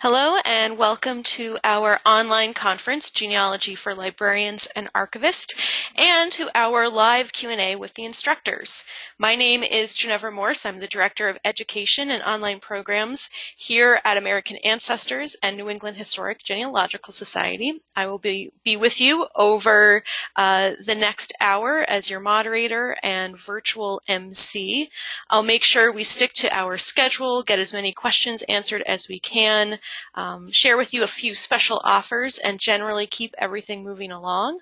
Hello and welcome to our online conference, Genealogy for Librarians and Archivists, and to our live Q&A with the instructors. My name is Ginevra Morse. I'm the Director of Education and Online Programs here at American Ancestors and New England Historic Genealogical Society. I will be with you over the next hour as your moderator and virtual MC. I'll make sure we stick to our schedule, get as many questions answered as we can, share with you a few special offers, and generally keep everything moving along.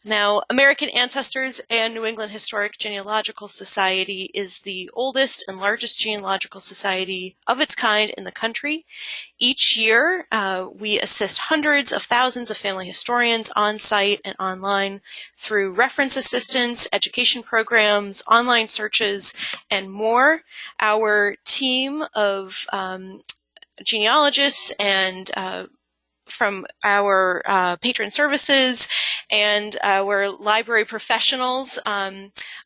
Now, American Ancestors and New England Historic Genealogical Society is the oldest and largest genealogical society of its kind in the country. Each year, we assist hundreds of thousands of family historians on site and online through reference assistance, education programs, online searches, and more. Our team of genealogists and from our patron services and our library professionals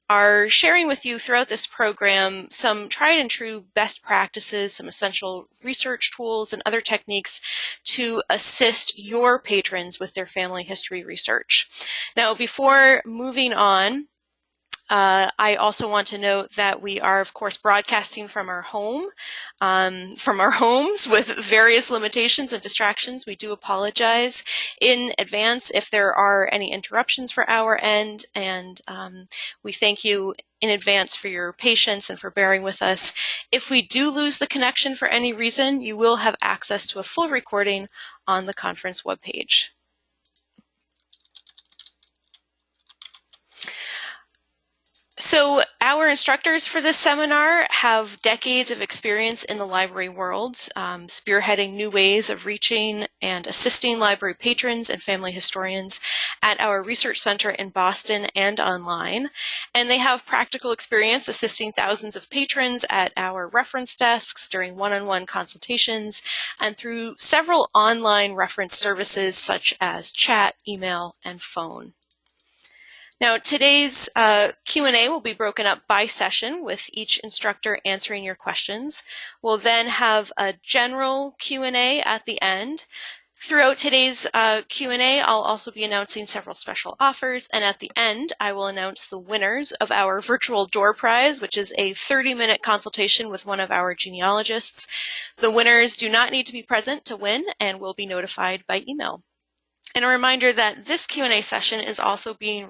are sharing with you throughout this program some tried and true best practices, some essential research tools, and other techniques to assist your patrons with their family history research. Now, before moving on, I also want to note that we are, of course, broadcasting from our homes with various limitations and distractions. We do apologize in advance if there are any interruptions for our end, and we thank you in advance for your patience and for bearing with us. If we do lose the connection for any reason, you will have access to a full recording on the conference webpage. So our instructors for this seminar have decades of experience in the library world, spearheading new ways of reaching and assisting library patrons and family historians at our research center in Boston and online. And they have practical experience assisting thousands of patrons at our reference desks during one-on-one consultations and through several online reference services such as chat, email, and phone. Now, today's Q&A will be broken up by session with each instructor answering your questions. We'll then have a general Q&A at the end. Throughout today's Q&A, I'll also be announcing several special offers, and at the end, I will announce the winners of our virtual door prize, which is a 30-minute consultation with one of our genealogists. The winners do not need to be present to win and will be notified by email. And a reminder that this Q&A session is also being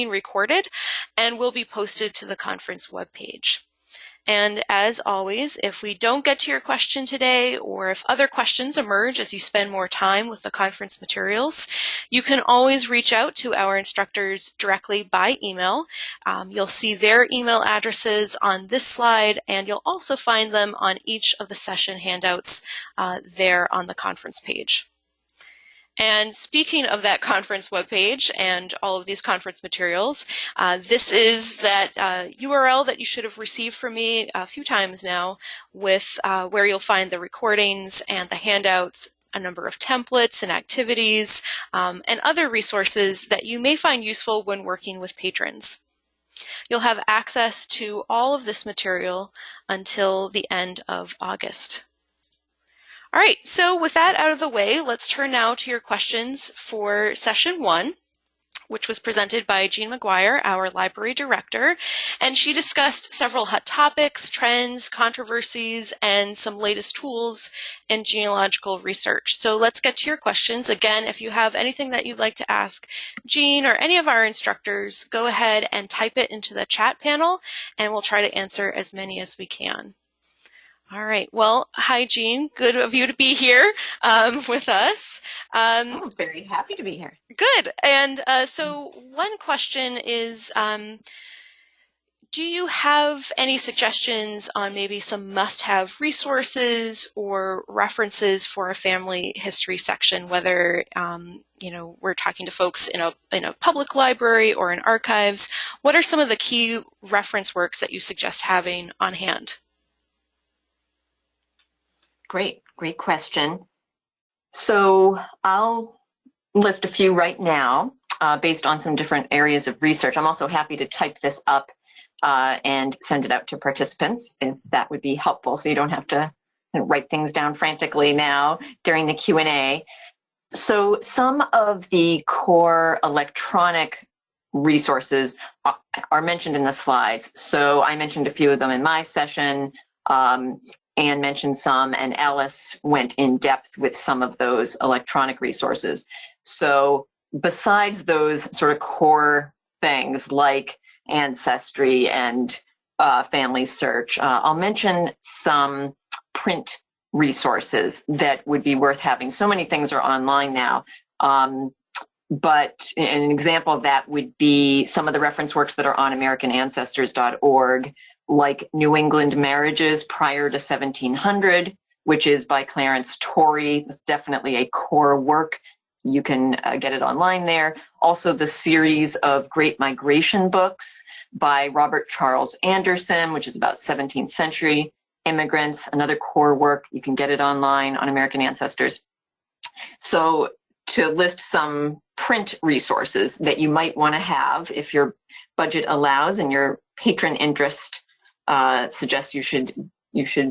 recorded and will be posted to the conference webpage. And as always, if we don't get to your question today, or if other questions emerge as you spend more time with the conference materials, you can always reach out to our instructors directly by email. You'll see their email addresses on this slide, and you'll also find them on each of the session handouts there on the conference page. And speaking of that conference webpage and all of these conference materials, this is that URL that you should have received from me a few times now with where you'll find the recordings and the handouts, a number of templates and activities, and other resources that you may find useful when working with patrons. You'll have access to all of this material until the end of August. All right, so with that out of the way, let's turn now to your questions for session 1, which was presented by Jean Maguire, our library director, and she discussed several hot topics, trends, controversies, and some latest tools in genealogical research. So let's get to your questions. Again, if you have anything that you'd like to ask Jean or any of our instructors, go ahead and type it into the chat panel, and we'll try to answer as many as we can. All right. Well, hi, Jean. Good of you to be here with us. I'm very happy to be here. Good. And so one question is, do you have any suggestions on maybe some must-have resources or references for a family history section, whether we're talking to folks in a public library or in archives? What are some of the key reference works that you suggest having on hand? Great question. So I'll list a few right now based on some different areas of research. I'm also happy to type this up and send it out to participants if that would be helpful, so you don't have to write things down frantically now during the Q&A. So some of the core electronic resources are mentioned in the slides. So I mentioned a few of them in my session, and mentioned some, and Alice went in depth with some of those electronic resources. So besides those sort of core things like Ancestry and Family Search, I'll mention some print resources that would be worth having. So many things are online now. But an example of that would be some of the reference works that are on AmericanAncestors.org, like New England Marriages Prior to 1700, which is by Clarence Torrey. It's definitely a core work. You can get it online there. Also, the series of Great Migration books by Robert Charles Anderson, which is about 17th century immigrants, another core work. You can get it online on American Ancestors. So to list some print resources that you might want to have if your budget allows and your patron interest suggests you should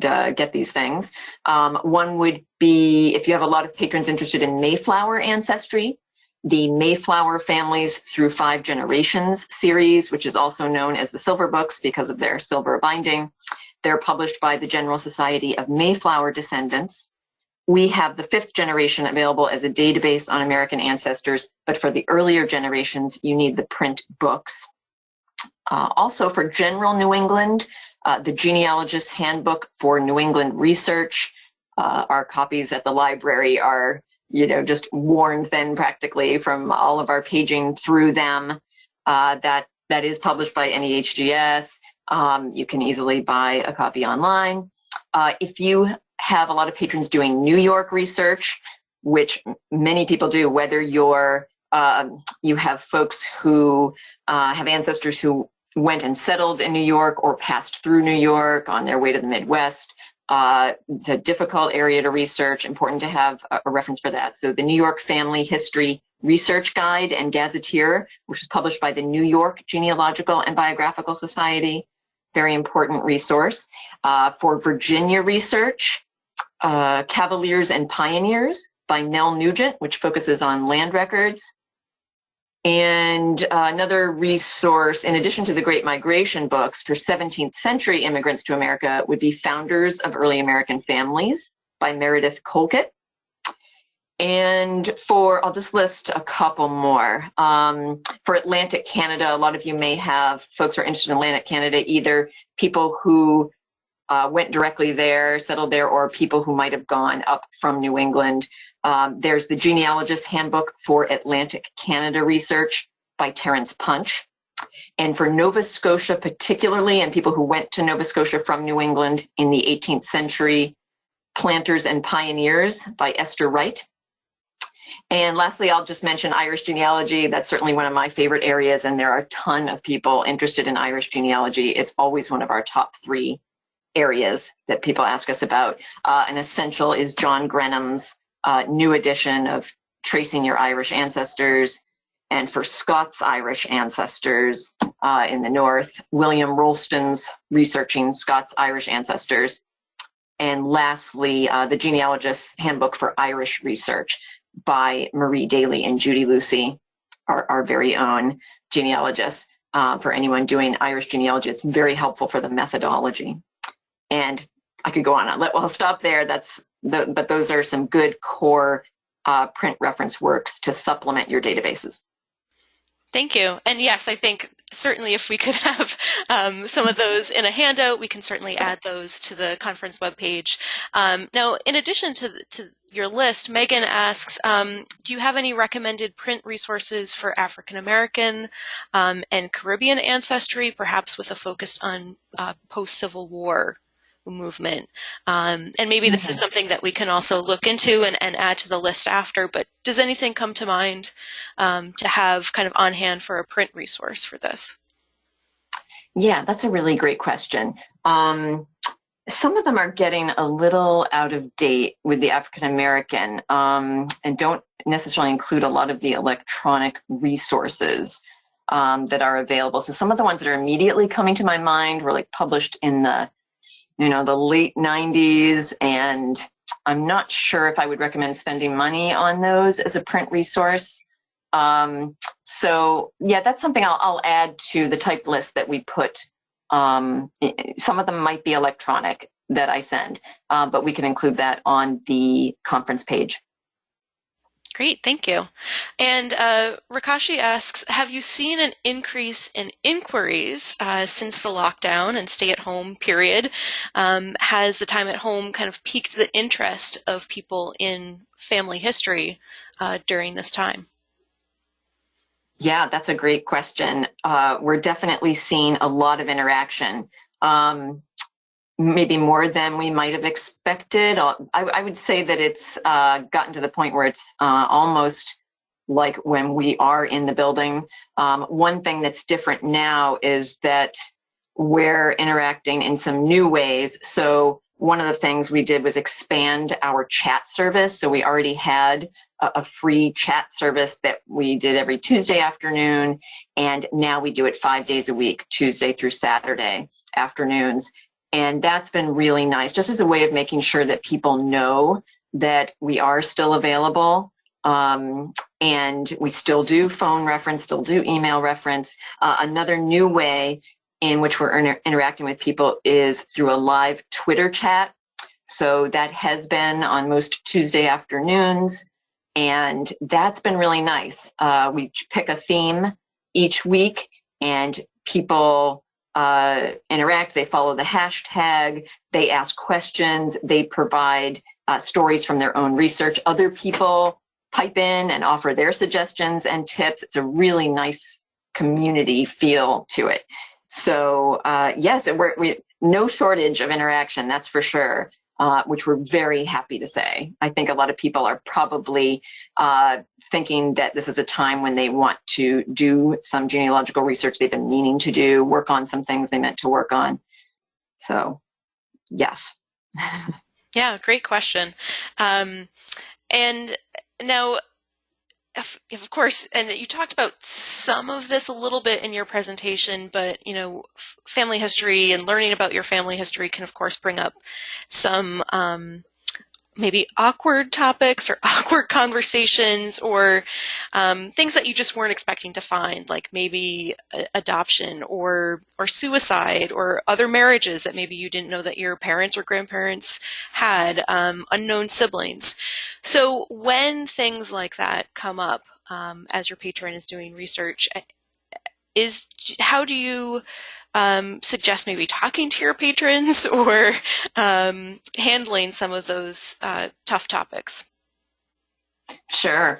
get these things. One would be, if you have a lot of patrons interested in Mayflower ancestry, the Mayflower Families Through 5 Generations series, which is also known as the Silver Books because of their silver binding. They're published by the General Society of Mayflower Descendants. We have the 5th generation available as a database on American Ancestors, but for the earlier generations, you need the print books. Also for general New England, the Genealogist Handbook for New England Research. Our copies at the library are, just worn thin practically from all of our paging through them. That is published by NEHGS. You can easily buy a copy online. If you have a lot of patrons doing New York research, which many people do, whether you have folks who have ancestors who went and settled in New York or passed through New York on their way to the Midwest. It's a difficult area to research, important to have a reference for that. So the New York Family History Research Guide and Gazetteer, which was published by the New York Genealogical and Biographical Society, very important resource. For Virginia research, Cavaliers and Pioneers by Nell Nugent, which focuses on land records. And another resource, in addition to the Great Migration books for 17th century immigrants to America, would be Founders of Early American Families by Meredith Colquitt. And I'll just list a couple more. For Atlantic Canada, a lot of you may have folks who are interested in Atlantic Canada, either people who went directly there, settled there, or people who might have gone up from New England. There's the Genealogist Handbook for Atlantic Canada Research by Terence Punch. And for Nova Scotia particularly, and people who went to Nova Scotia from New England in the 18th century, Planters and Pioneers by Esther Wright. And lastly, I'll just mention Irish genealogy. That's certainly one of my favorite areas, and there are a ton of people interested in Irish genealogy. It's always one of our top 3 areas that people ask us about. An essential is John Grenham's new edition of Tracing Your Irish Ancestors. And for Scots Irish ancestors in the North, William Rolston's Researching Scots Irish Ancestors. And lastly, the Genealogist's Handbook for Irish Research by Marie Daly and Judy Lucy, our very own genealogists. For anyone doing Irish genealogy, it's very helpful for the methodology. And I could go on. I'll stop there. But those are some good core print reference works to supplement your databases. Thank you. And yes, I think certainly if we could have some of those in a handout, we can certainly add those to the conference webpage. Now, in addition to your list, Megan asks, do you have any recommended print resources for African American and Caribbean ancestry, perhaps with a focus on post-Civil War movement? And maybe this is something that we can also look into and add to the list after, but does anything come to mind to have kind of on hand for a print resource for this? Yeah, that's a really great question. Some of them are getting a little out of date with the African American and don't necessarily include a lot of the electronic resources that are available. So some of the ones that are immediately coming to my mind were like published in the the late 90s, and I'm not sure if I would recommend spending money on those as a print resource. So yeah, that's something I'll add to the type list that we put. Some of them might be electronic that I send, but we can include that on the conference page. Great, thank you. And Rakashi asks, have you seen an increase in inquiries since the lockdown and stay-at-home period? Has the time at home kind of piqued the interest of people in family history during this time? Yeah, that's a great question. We're definitely seeing a lot of interaction. Maybe more than we might have expected. I would say that it's gotten to the point where it's almost like when we are in the building. One thing that's different now is that we're interacting in some new ways. So one of the things we did was expand our chat service. So we already had a free chat service that we did every Tuesday afternoon, and now we do it 5 days a week, Tuesday through Saturday afternoons. And that's been really nice, just as a way of making sure that people know that we are still available. And we still do phone reference, still do email reference. Another new way in which we're interacting with people is through a live Twitter chat. So that has been on most Tuesday afternoons, and that's been really nice. We pick a theme each week, and people interact, they follow the hashtag, they ask questions, they provide stories from their own research. Other people pipe in and offer their suggestions and tips. It's a really nice community feel to it. So yes, we no shortage of interaction, that's for sure, which we're very happy to say. I think a lot of people are probably thinking that this is a time when they want to do some genealogical research they've been meaning to do, work on some things they meant to work on. So, yes. Yeah, great question. And now, of course, and you talked about some of this a little bit in your presentation, but, family history and learning about your family history can, of course, bring up some maybe awkward topics or awkward conversations, or things that you just weren't expecting to find, like maybe adoption or suicide or other marriages that maybe you didn't know that your parents or grandparents had, unknown siblings. So when things like that come up as your patron is doing research, how do you suggest maybe talking to your patrons or handling some of those tough topics? Sure.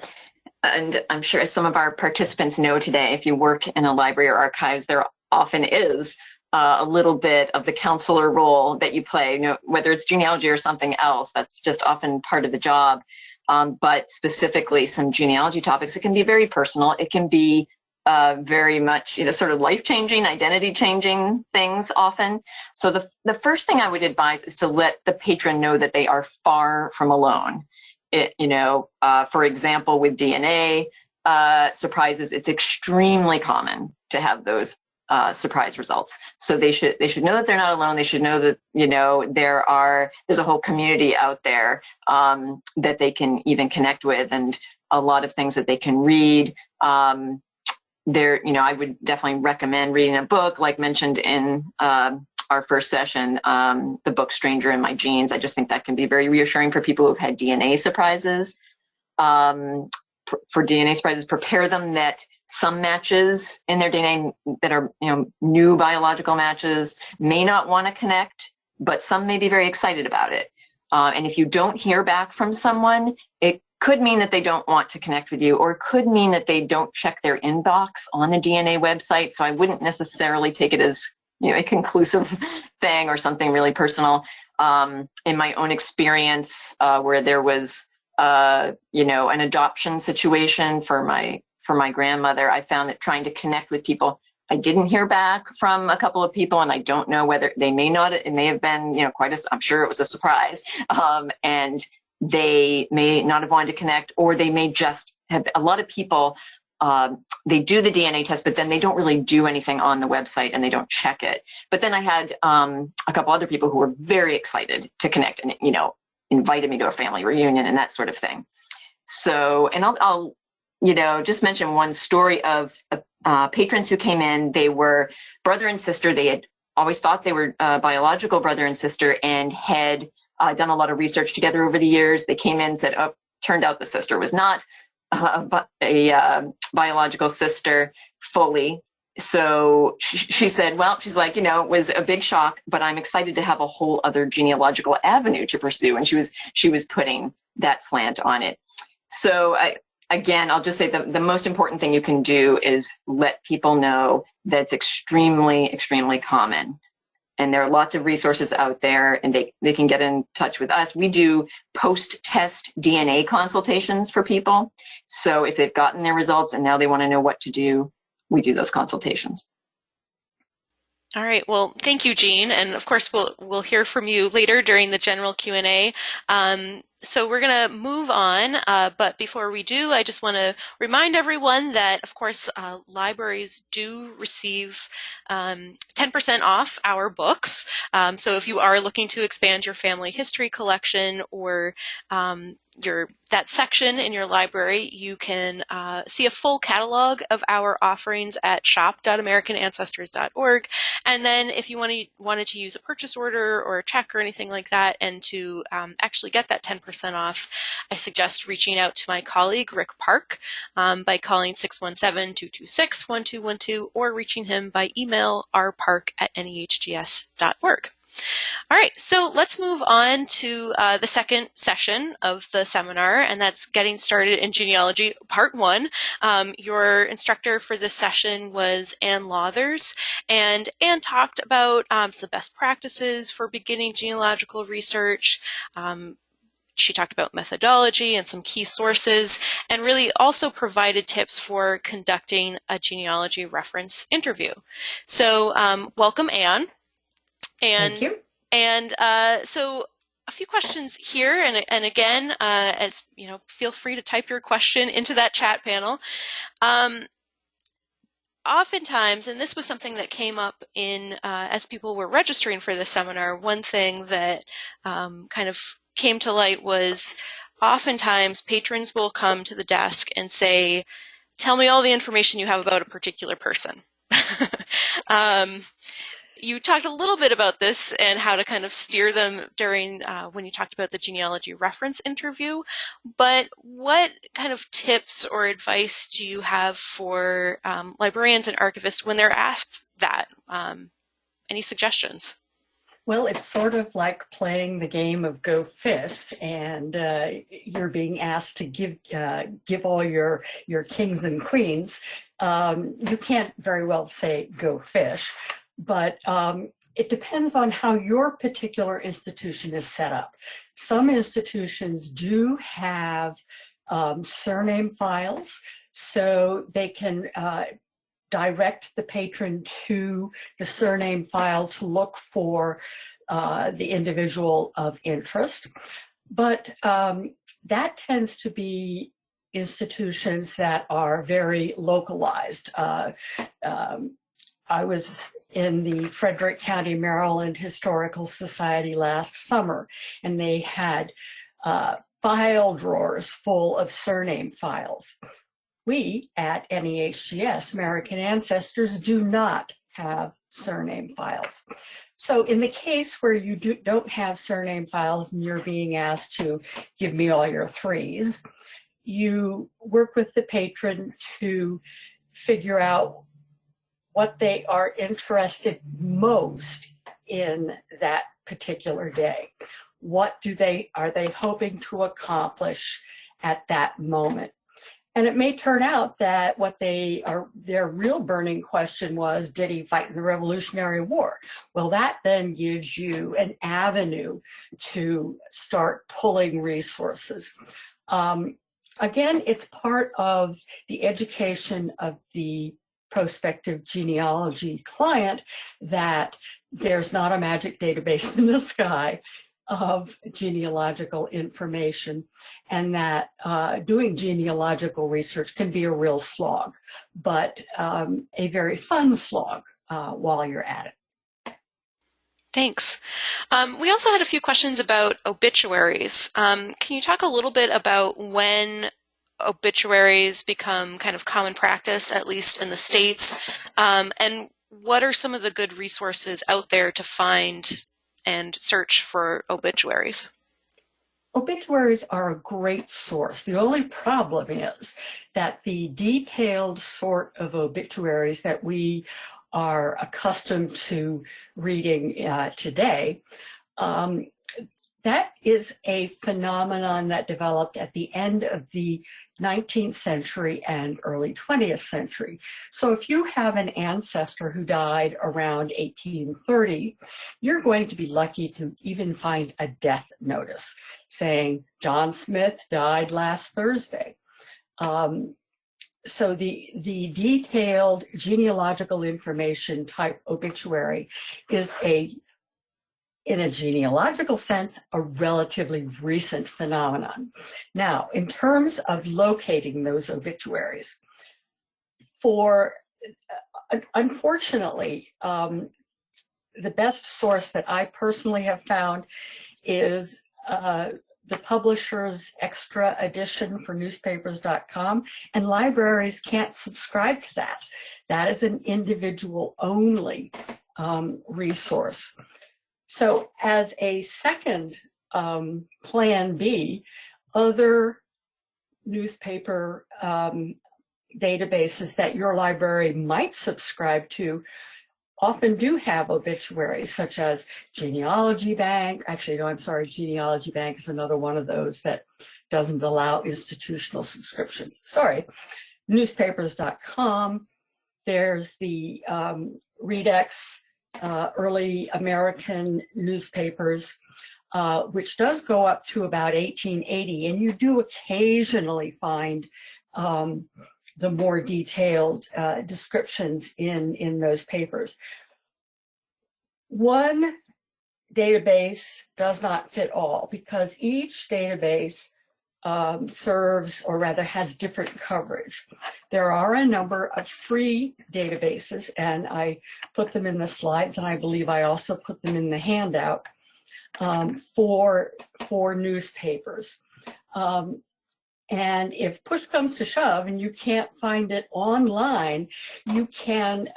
And I'm sure some of our participants know today, if you work in a library or archives, there often is a little bit of the counselor role that you play, whether it's genealogy or something else. That's just often part of the job. But specifically some genealogy topics, it can be very personal. It can be very much, sort of life-changing, identity-changing things often. So the first thing I would advise is to let the patron know that they are far from alone. For example, with DNA surprises, it's extremely common to have those surprise results. So they should know that they're not alone. They should know that there's a whole community out there that they can even connect with, and a lot of things that they can read. I would definitely recommend reading a book, like mentioned in our first session, the book Stranger in My Genes. I just think that can be very reassuring for people who've had DNA surprises. For DNA surprises, prepare them that some matches in their DNA that are new biological matches may not want to connect, but some may be very excited about it. And if you don't hear back from someone, it could mean that they don't want to connect with you, or it could mean that they don't check their inbox on the DNA website. So I wouldn't necessarily take it as a conclusive thing or something really personal. In my own experience, where there was an adoption situation for my grandmother, I found that trying to connect with people, I didn't hear back from a couple of people, and I don't know whether it may have been, I'm sure it was a surprise. And they may not have wanted to connect, or they may just have, a lot of people they do the DNA test, but then they don't really do anything on the website and they don't check it. But then I had a couple other people who were very excited to connect and, you know, invited me to a family reunion and that sort of thing. So, and I'll you know, just mention one story of patrons who came in. They were brother and sister. They had always thought they were biological brother and sister and had done a lot of research together over the years. They came in and said, oh, turned out the sister was not a biological sister fully. So she said, well, she's like, you know, it was a big shock, but I'm excited to have a whole other genealogical avenue to pursue. And she was putting that slant on it. So again, I'll just say the most important thing you can do is let people know that it's extremely, extremely common. And there are lots of resources out there, and they can get in touch with us. We do post-test DNA consultations for people. So if they've gotten their results and now they want to know what to do, we do those consultations. All right. Well, thank you, Jean. And of course, we'll hear from you later during the general Q&A. So we're going to move on. But before we do, I just want to remind everyone that, of course, libraries do receive 10% off our books. So if you are looking to expand your family history collection or that section in your library, you can see a full catalog of our offerings at shop.americanancestors.org. And then if you wanted to use a purchase order or a check or anything like that, and to actually get that 10% off, I suggest reaching out to my colleague, Rick Park, by calling 617-226-1212 or reaching him by email, rpark@nehgs.org. All right, so let's move on to the second session of the seminar, and that's Getting Started in Genealogy, Part 1. Your instructor for this session was Ann Lawthers, and Ann talked about some best practices for beginning genealogical research. She talked about methodology and some key sources, and really also provided tips for conducting a genealogy reference interview. So welcome, Ann. And, Thank you. And so a few questions here, and again, as you know, feel free to type your question into that chat panel. Oftentimes, and this was something that came up in as people were registering for this seminar, one thing that kind of came to light was oftentimes patrons will come to the desk and say, tell me all the information you have about a particular person. You talked a little bit about this and how to kind of steer them during when you talked about the genealogy reference interview, but what kind of tips or advice do you have for librarians and archivists when they're asked that? Any suggestions? Well, it's sort of like playing the game of Go Fish, and you're being asked to give all your kings and queens. You can't very well say Go Fish, but it depends on how your particular institution is set up. Some institutions do have surname files, so they can direct the patron to the surname file to look for the individual of interest. But that tends to be institutions that are very localized. I was in the Frederick County, Maryland Historical Society last summer, and they had file drawers full of surname files. We at NEHGS, American Ancestors, do not have surname files. So in the case where you don't have surname files and you're being asked to give me all your threes, you work with the patron to figure out what they are interested most in that particular day. What are they hoping to accomplish at that moment? And it may turn out that their real burning question was, did he fight in the Revolutionary War? Well, that then gives you an avenue to start pulling resources. Again, it's part of the education of the prospective genealogy client that there's not a magic database in the sky. of genealogical information, and that doing genealogical research can be a real slog, but a very fun slog while you're at it. Thanks. We also had a few questions about obituaries. Can you talk a little bit about when obituaries become kind of common practice, at least in the States, and what are some of the good resources out there to find and search for obituaries? Obituaries are a great source. The only problem is that the detailed sort of obituaries that we are accustomed to reading today, that is a phenomenon that developed at the end of the 19th century and early 20th century. So if you have an ancestor who died around 1830, you're going to be lucky to even find a death notice saying John Smith died last Thursday. So the detailed genealogical information type obituary is in a genealogical sense, a relatively recent phenomenon. Now, in terms of locating those obituaries, unfortunately, the best source that I personally have found is the publisher's extra edition for newspapers.com, and libraries can't subscribe to that. That is an individual only resource. So as a second plan B, other newspaper databases that your library might subscribe to often do have obituaries, such as Genealogy Bank. Actually, no, I'm sorry, Genealogy Bank is another one of those that doesn't allow institutional subscriptions. Sorry, newspapers.com. There's the Redex, early American newspapers, which does go up to about 1880, and you do occasionally find the more detailed descriptions in those papers. One database does not fit all because each database serves, or rather has different coverage. There are a number of free databases, and I put them in the slides, and I believe I also put them in the handout for newspapers. And if push comes to shove and you can't find it online, you can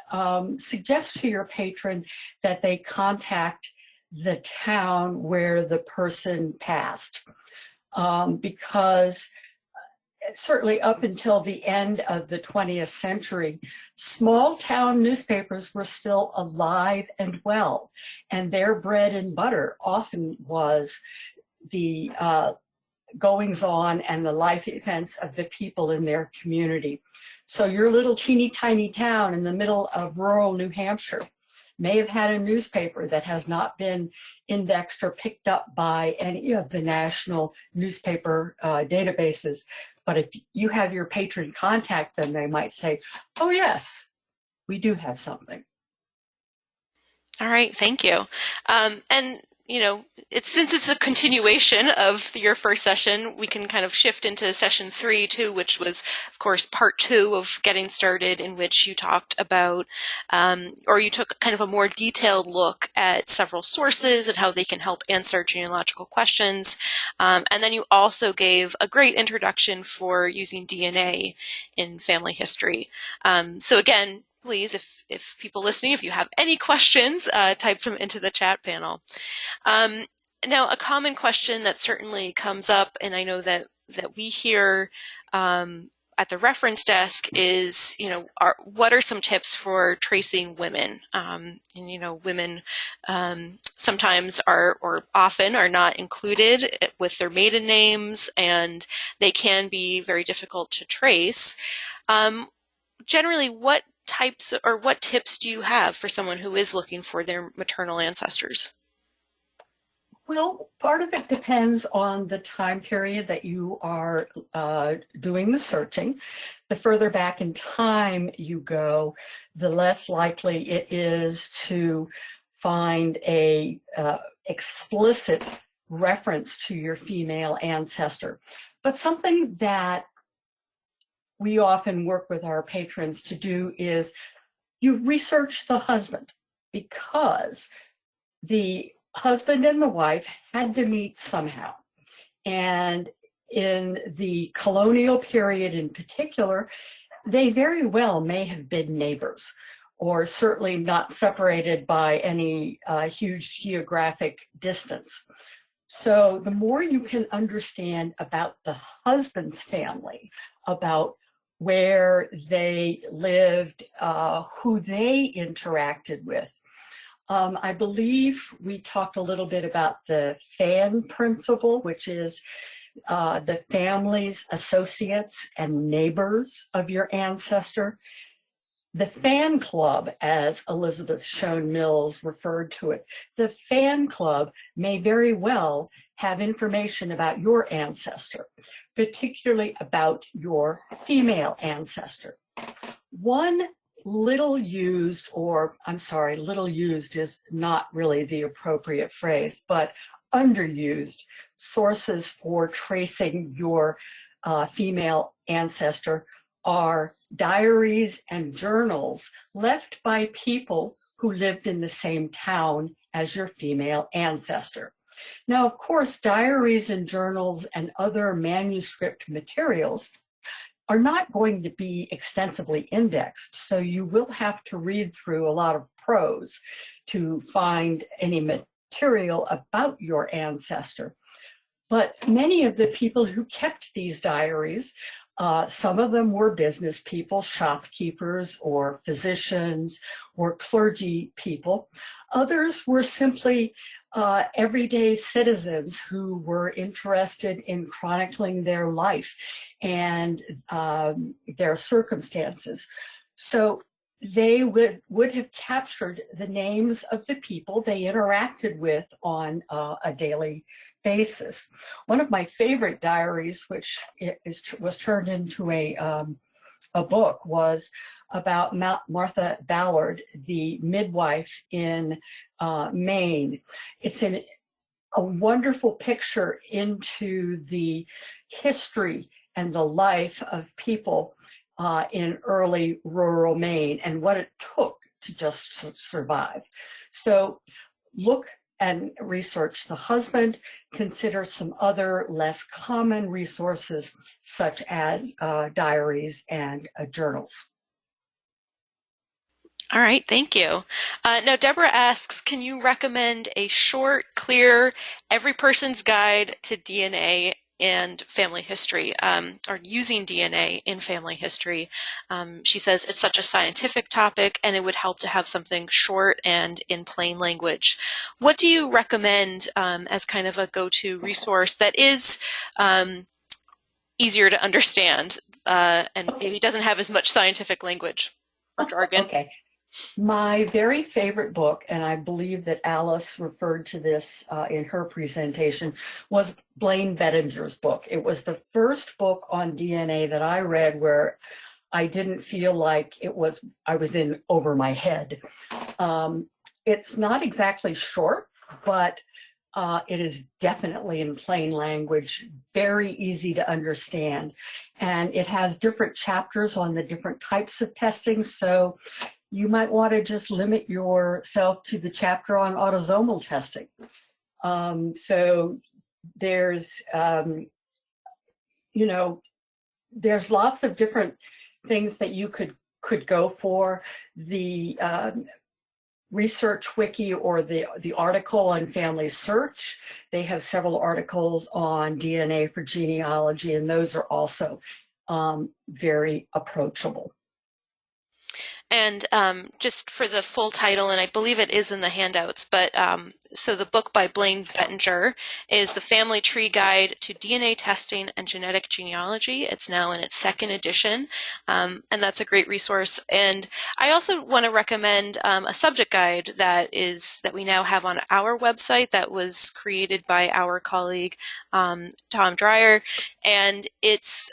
suggest to your patron that they contact the town where the person passed. Because certainly up until the end of the 20th century, small town newspapers were still alive and well, and their bread and butter often was the goings on and the life events of the people in their community. So your little teeny tiny town in the middle of rural New Hampshire may have had a newspaper that has not been indexed or picked up by any of the national newspaper databases. But if you have your patron contact them, they might say, oh yes, we do have something. All right, thank you. And you know, since it's a continuation of your first session, we can kind of shift into session 3 too, which was, of course, part 2 of getting started, in which you talked about, or you took kind of a more detailed look at several sources and how they can help answer genealogical questions. And then you also gave a great introduction for using DNA in family history. So again, please, if people listening, if you have any questions, type them into the chat panel. Now, a common question that certainly comes up, and I know that we hear at the reference desk, is, you know, what are some tips for tracing women? And, you know, women sometimes are, or often are not included with their maiden names, and they can be very difficult to trace. Generally, what types or what tips do you have for someone who is looking for their maternal ancestors? Well, part of it depends on the time period that you are doing the searching. The further back in time you go, the less likely it is to find a explicit reference to your female ancestor. But something that we often work with our patrons to do is you research the husband, because the husband and the wife had to meet somehow. And in the colonial period in particular, they very well may have been neighbors, or certainly not separated by any huge geographic distance. So the more you can understand about the husband's family, about where they lived, who they interacted with. I believe we talked a little bit about the fan principle, which is the families, associates, and neighbors of your ancestor. The fan club, as Elizabeth Shown Mills referred to it, the fan club may very well have information about your ancestor, particularly about your female ancestor. One little used, or I'm sorry, little used is not really the appropriate phrase, but underused sources for tracing your female ancestor are diaries and journals left by people who lived in the same town as your female ancestor. Now, of course, diaries and journals and other manuscript materials are not going to be extensively indexed, so you will have to read through a lot of prose to find any material about your ancestor. But many of the people who kept these diaries, some of them were business people, shopkeepers, or physicians, or clergy people. Others were simply everyday citizens who were interested in chronicling their life and their circumstances. So they would have captured the names of the people they interacted with on a daily basis. One of my favorite diaries, which was turned into a book, was about Martha Ballard, the midwife in Maine. It's a wonderful picture into the history and the life of people in early rural Maine and what it took to just survive. So look and research the husband, consider some other less common resources such as diaries and journals. All right, thank you. Now, Deborah asks, can you recommend a short, clear, every person's guide to DNA and family history, or using DNA in family history? She says it's such a scientific topic and it would help to have something short and in plain language. What do you recommend as kind of a go-to resource that is easier to understand and maybe doesn't have as much scientific language or jargon? Okay. My very favorite book, and I believe that Alice referred to this in her presentation, was Blaine Bettinger's book. It was the first book on DNA that I read where I didn't feel like I was in over my head. It's not exactly short, but it is definitely in plain language, very easy to understand. And it has different chapters on the different types of testing. So you might want to just limit yourself to the chapter on autosomal testing. So there's, there's lots of different things that you could go for. The Research Wiki, or the article on Family Search, they have several articles on DNA for genealogy, and those are also very approachable. And just for the full title, and I believe it is in the handouts, but so the book by Blaine Bettinger is The Family Tree Guide to DNA Testing and Genetic Genealogy. It's now in its second edition, and that's a great resource. And I also want to recommend a subject guide that we now have on our website that was created by our colleague Tom Dreyer, and it's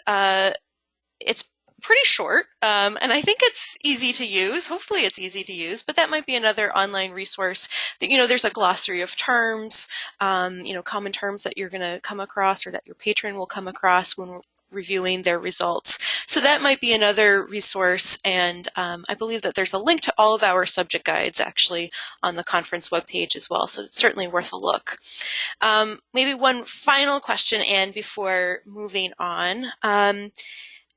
pretty short, and I think it's easy to use. Hopefully it's easy to use, but that might be another online resource that, there's a glossary of terms, common terms that you're going to come across or that your patron will come across when reviewing their results. So that might be another resource, and I believe that there's a link to all of our subject guides actually on the conference webpage as well, so it's certainly worth a look. Maybe one final question, Anne, before moving on.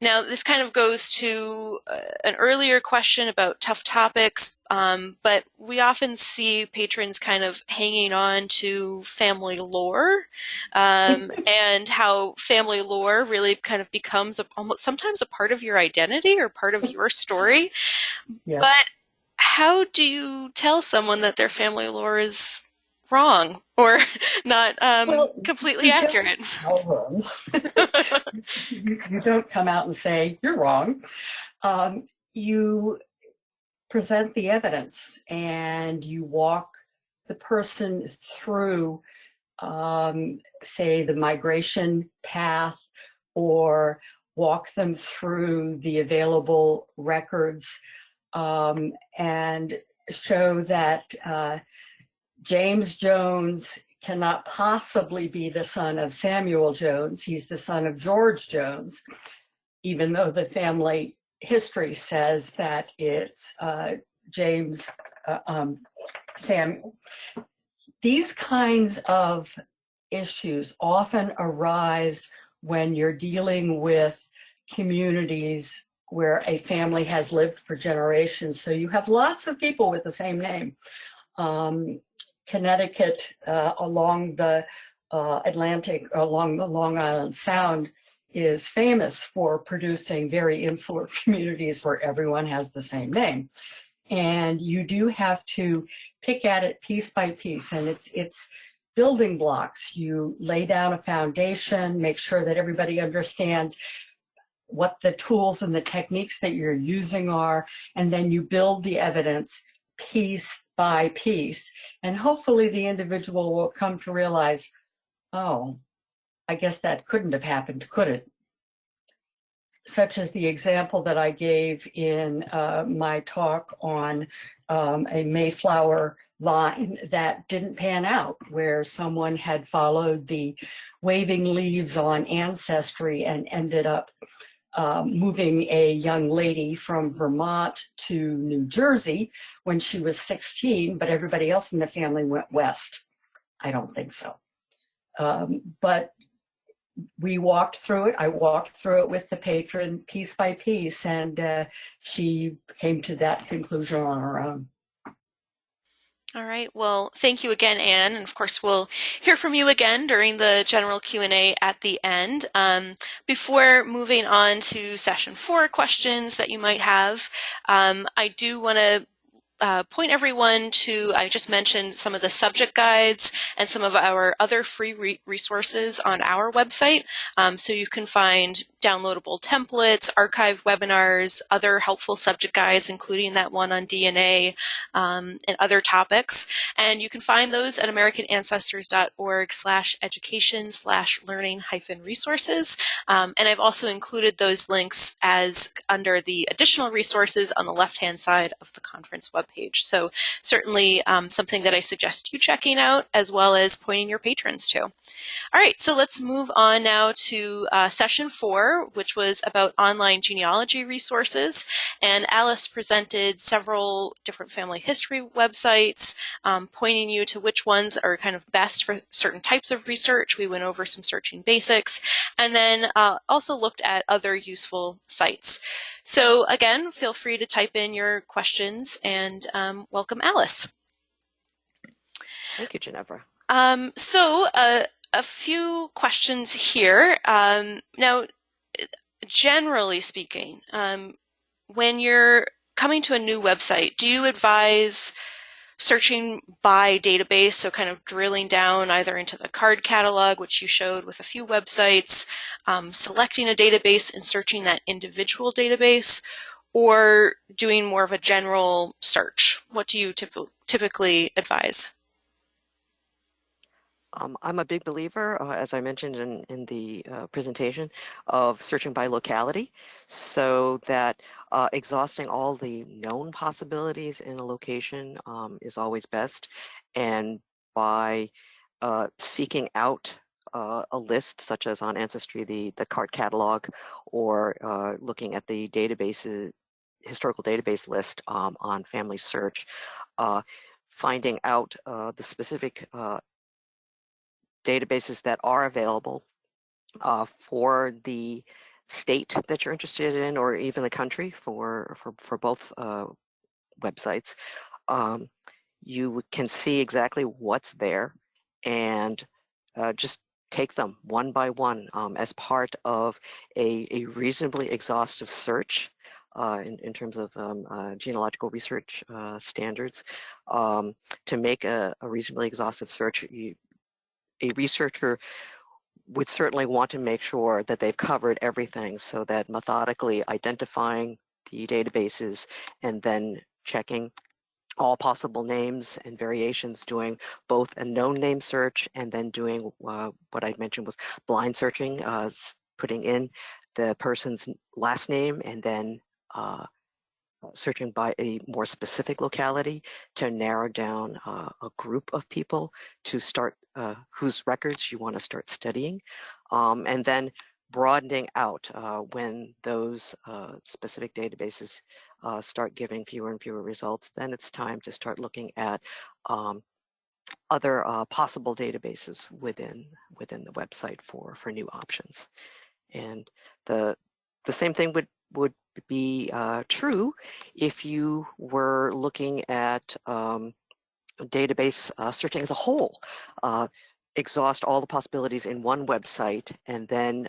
Now, this kind of goes to an earlier question about tough topics, but we often see patrons kind of hanging on to family lore, and how family lore really kind of becomes almost sometimes a part of your identity or part of your story. Yes. But how do you tell someone that their family lore is wrong or not completely accurate? You don't come out and say, you're wrong. You present the evidence and you walk the person through, say, the migration path, or walk them through the available records, and show that James Jones cannot possibly be the son of Samuel Jones. He's the son of George Jones, even though the family history says that it's James Samuel. These kinds of issues often arise when you're dealing with communities where a family has lived for generations. So you have lots of people with the same name. Connecticut, along the Atlantic, along the Long Island Sound, is famous for producing very insular communities where everyone has the same name. And you do have to pick at it piece by piece, and it's building blocks. You lay down a foundation, make sure that everybody understands what the tools and the techniques that you're using are, and then you build the evidence piece by piece, and hopefully the individual will come to realize, oh, I guess that couldn't have happened, could it? Such as the example that I gave in my talk on a Mayflower line that didn't pan out, where someone had followed the waving leaves on Ancestry and ended up moving a young lady from Vermont to New Jersey when she was 16, but everybody else in the family went west. I don't think so. But we walked through it. I walked through it with the patron piece by piece, and she came to that conclusion on her own. All right. Well, thank you again, Anne. And of course, we'll hear from you again during the general Q&A at the end. Before moving on to session 4 questions that you might have, I do want to point everyone to, I just mentioned some of the subject guides and some of our other free resources on our website. So you can find downloadable templates, archived webinars, other helpful subject guides, including that one on DNA, and other topics. And you can find those at americanancestors.org/education/learning-resources. And I've also included those links as under the additional resources on the left-hand side of the conference webpage. So certainly something that I suggest you checking out, as well as pointing your patrons to. All right, so let's move on now to session 4, which was about online genealogy resources. And Alice presented several different family history websites, pointing you to which ones are kind of best for certain types of research. We went over some searching basics, and then also looked at other useful sites. So again, feel free to type in your questions, and welcome, Alice. Thank you, Ginevra. So a few questions here. Now, generally speaking, when you're coming to a new website, do you advise searching by database, so kind of drilling down either into the card catalog, which you showed with a few websites, selecting a database and searching that individual database, or doing more of a general search? What do you typically advise? I'm a big believer, as I mentioned in the presentation, of searching by locality, so that exhausting all the known possibilities in a location is always best. And by seeking out a list, such as on Ancestry, the cart catalog, or looking at the databases, historical database list on Family Search, finding out the specific databases that are available for the state that you're interested in, or even the country for both websites. You can see exactly what's there and just take them one by one as part of a reasonably exhaustive search in terms of genealogical research standards. To make a reasonably exhaustive search, a researcher would certainly want to make sure that they've covered everything, so that methodically identifying the databases and then checking all possible names and variations, doing both a known name search and then doing what I mentioned was blind searching, putting in the person's last name and then searching by a more specific locality to narrow down a group of people to start whose records you want to start studying, and then broadening out when those specific databases start giving fewer and fewer results. Then it's time to start looking at other possible databases within the website for new options. And the same thing would be true if you were looking at database searching as a whole. Exhaust all the possibilities in one website, and then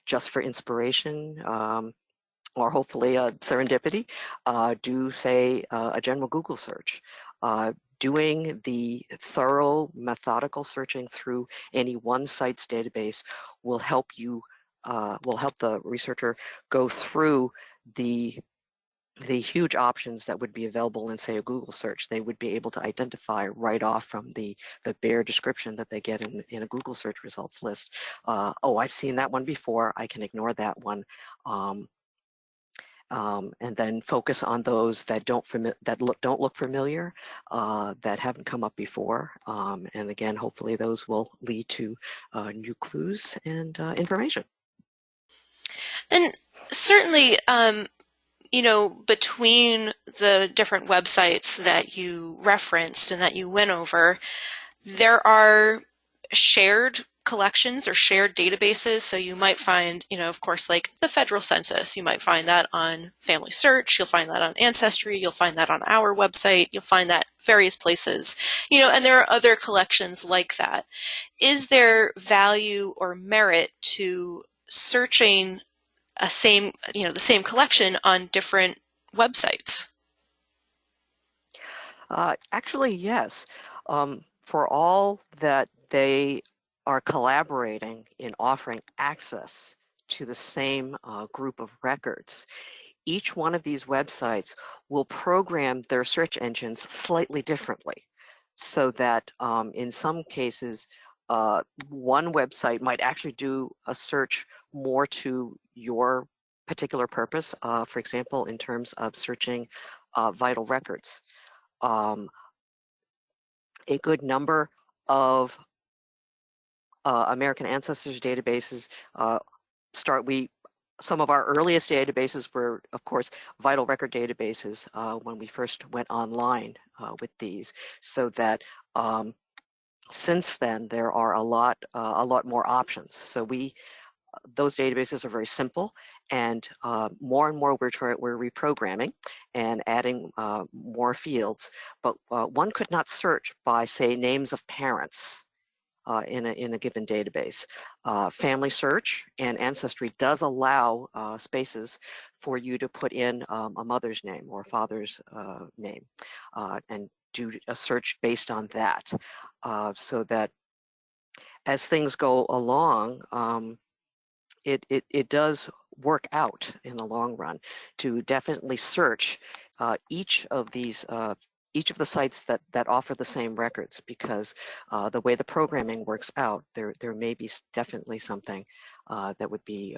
just for inspiration, or hopefully serendipity, do say a general Google search. Doing the thorough methodical searching through any one site's database will help the researcher go through the huge options that would be available in, say, a Google search. They would be able to identify right off from the bare description that they get in a Google search results list. Oh, I've seen that one before. I can ignore that one. And then focus on those that don't look familiar, that haven't come up before. And again, hopefully those will lead to new clues and information. And certainly, between the different websites that you referenced and that you went over, there are shared collections or shared databases. So you might find, of course, like the federal census, you might find that on Family Search, you'll find that on Ancestry, you'll find that on our website, you'll find that various places, and there are other collections like that. Is there value or merit to searching the same collection on different websites? Actually, yes. For all that they are collaborating in offering access to the same group of records, each one of these websites will program their search engines slightly differently, so that in some cases, one website might actually do a search more to your particular purpose, for example, in terms of searching vital records. A good number of American Ancestors databases some of our earliest databases were, of course, vital record databases when we first went online with these, so that since then there are a lot more options. So those databases are very simple, and more we're reprogramming and adding more fields. But one could not search by, say, names of parents in a given database. Family Search and Ancestry does allow spaces for you to put in a mother's name or a father's name, and do a search based on that, so that as things go along, it does work out in the long run to definitely search each of these each of the sites that offer the same records, because the way the programming works out, there may be definitely something that would be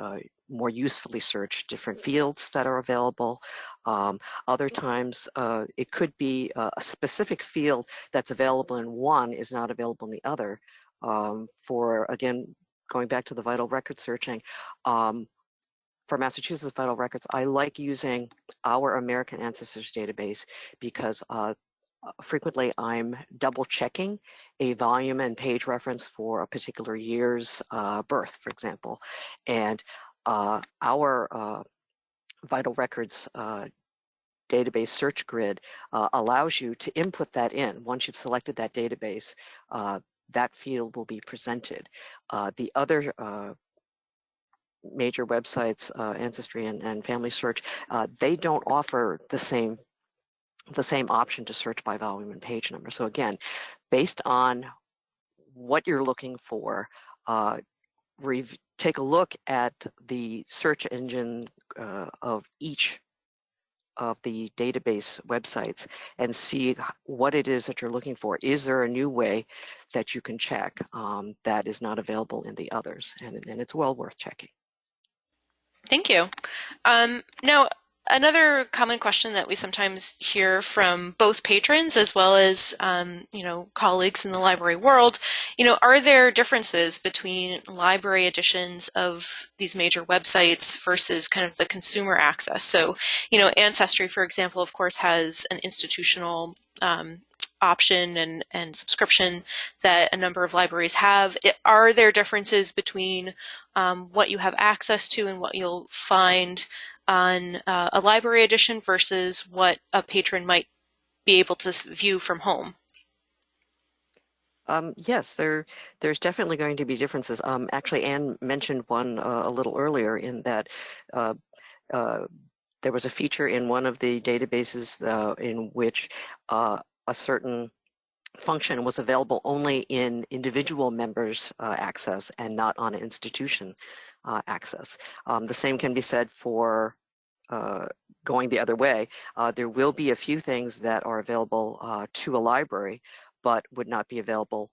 more usefully searched, different fields that are available. Other times it could be a specific field that's available in one is not available in the other. For, again, going back to the vital record searching, for Massachusetts Vital Records, I like using our American Ancestors database because frequently I'm double checking a volume and page reference for a particular year's birth, for example. And our Vital Records database search grid allows you to input that in. Once you've selected that database, that field will be presented. The other major websites, Ancestry and Family Search, they don't offer the same option to search by volume and page number. So again, based on what you're looking for, take a look at the search engine of each of the database websites and see what it is that you're looking for. Is there a new way that you can check that is not available in the others? And it's well worth checking. Thank you. Now, another common question that we sometimes hear from both patrons as well as, colleagues in the library world, are there differences between library editions of these major websites versus kind of the consumer access? So, Ancestry, for example, of course, has an institutional option and subscription that a number of libraries have. Are there differences between what you have access to and what you'll find on a library edition versus what a patron might be able to view from home? Yes, there's definitely going to be differences. Actually, Anne mentioned one a little earlier in that there was a feature in one of the databases in which a certain function was available only in individual members' access and not on institution access. The same can be said for going the other way. There will be a few things that are available to a library, but would not be available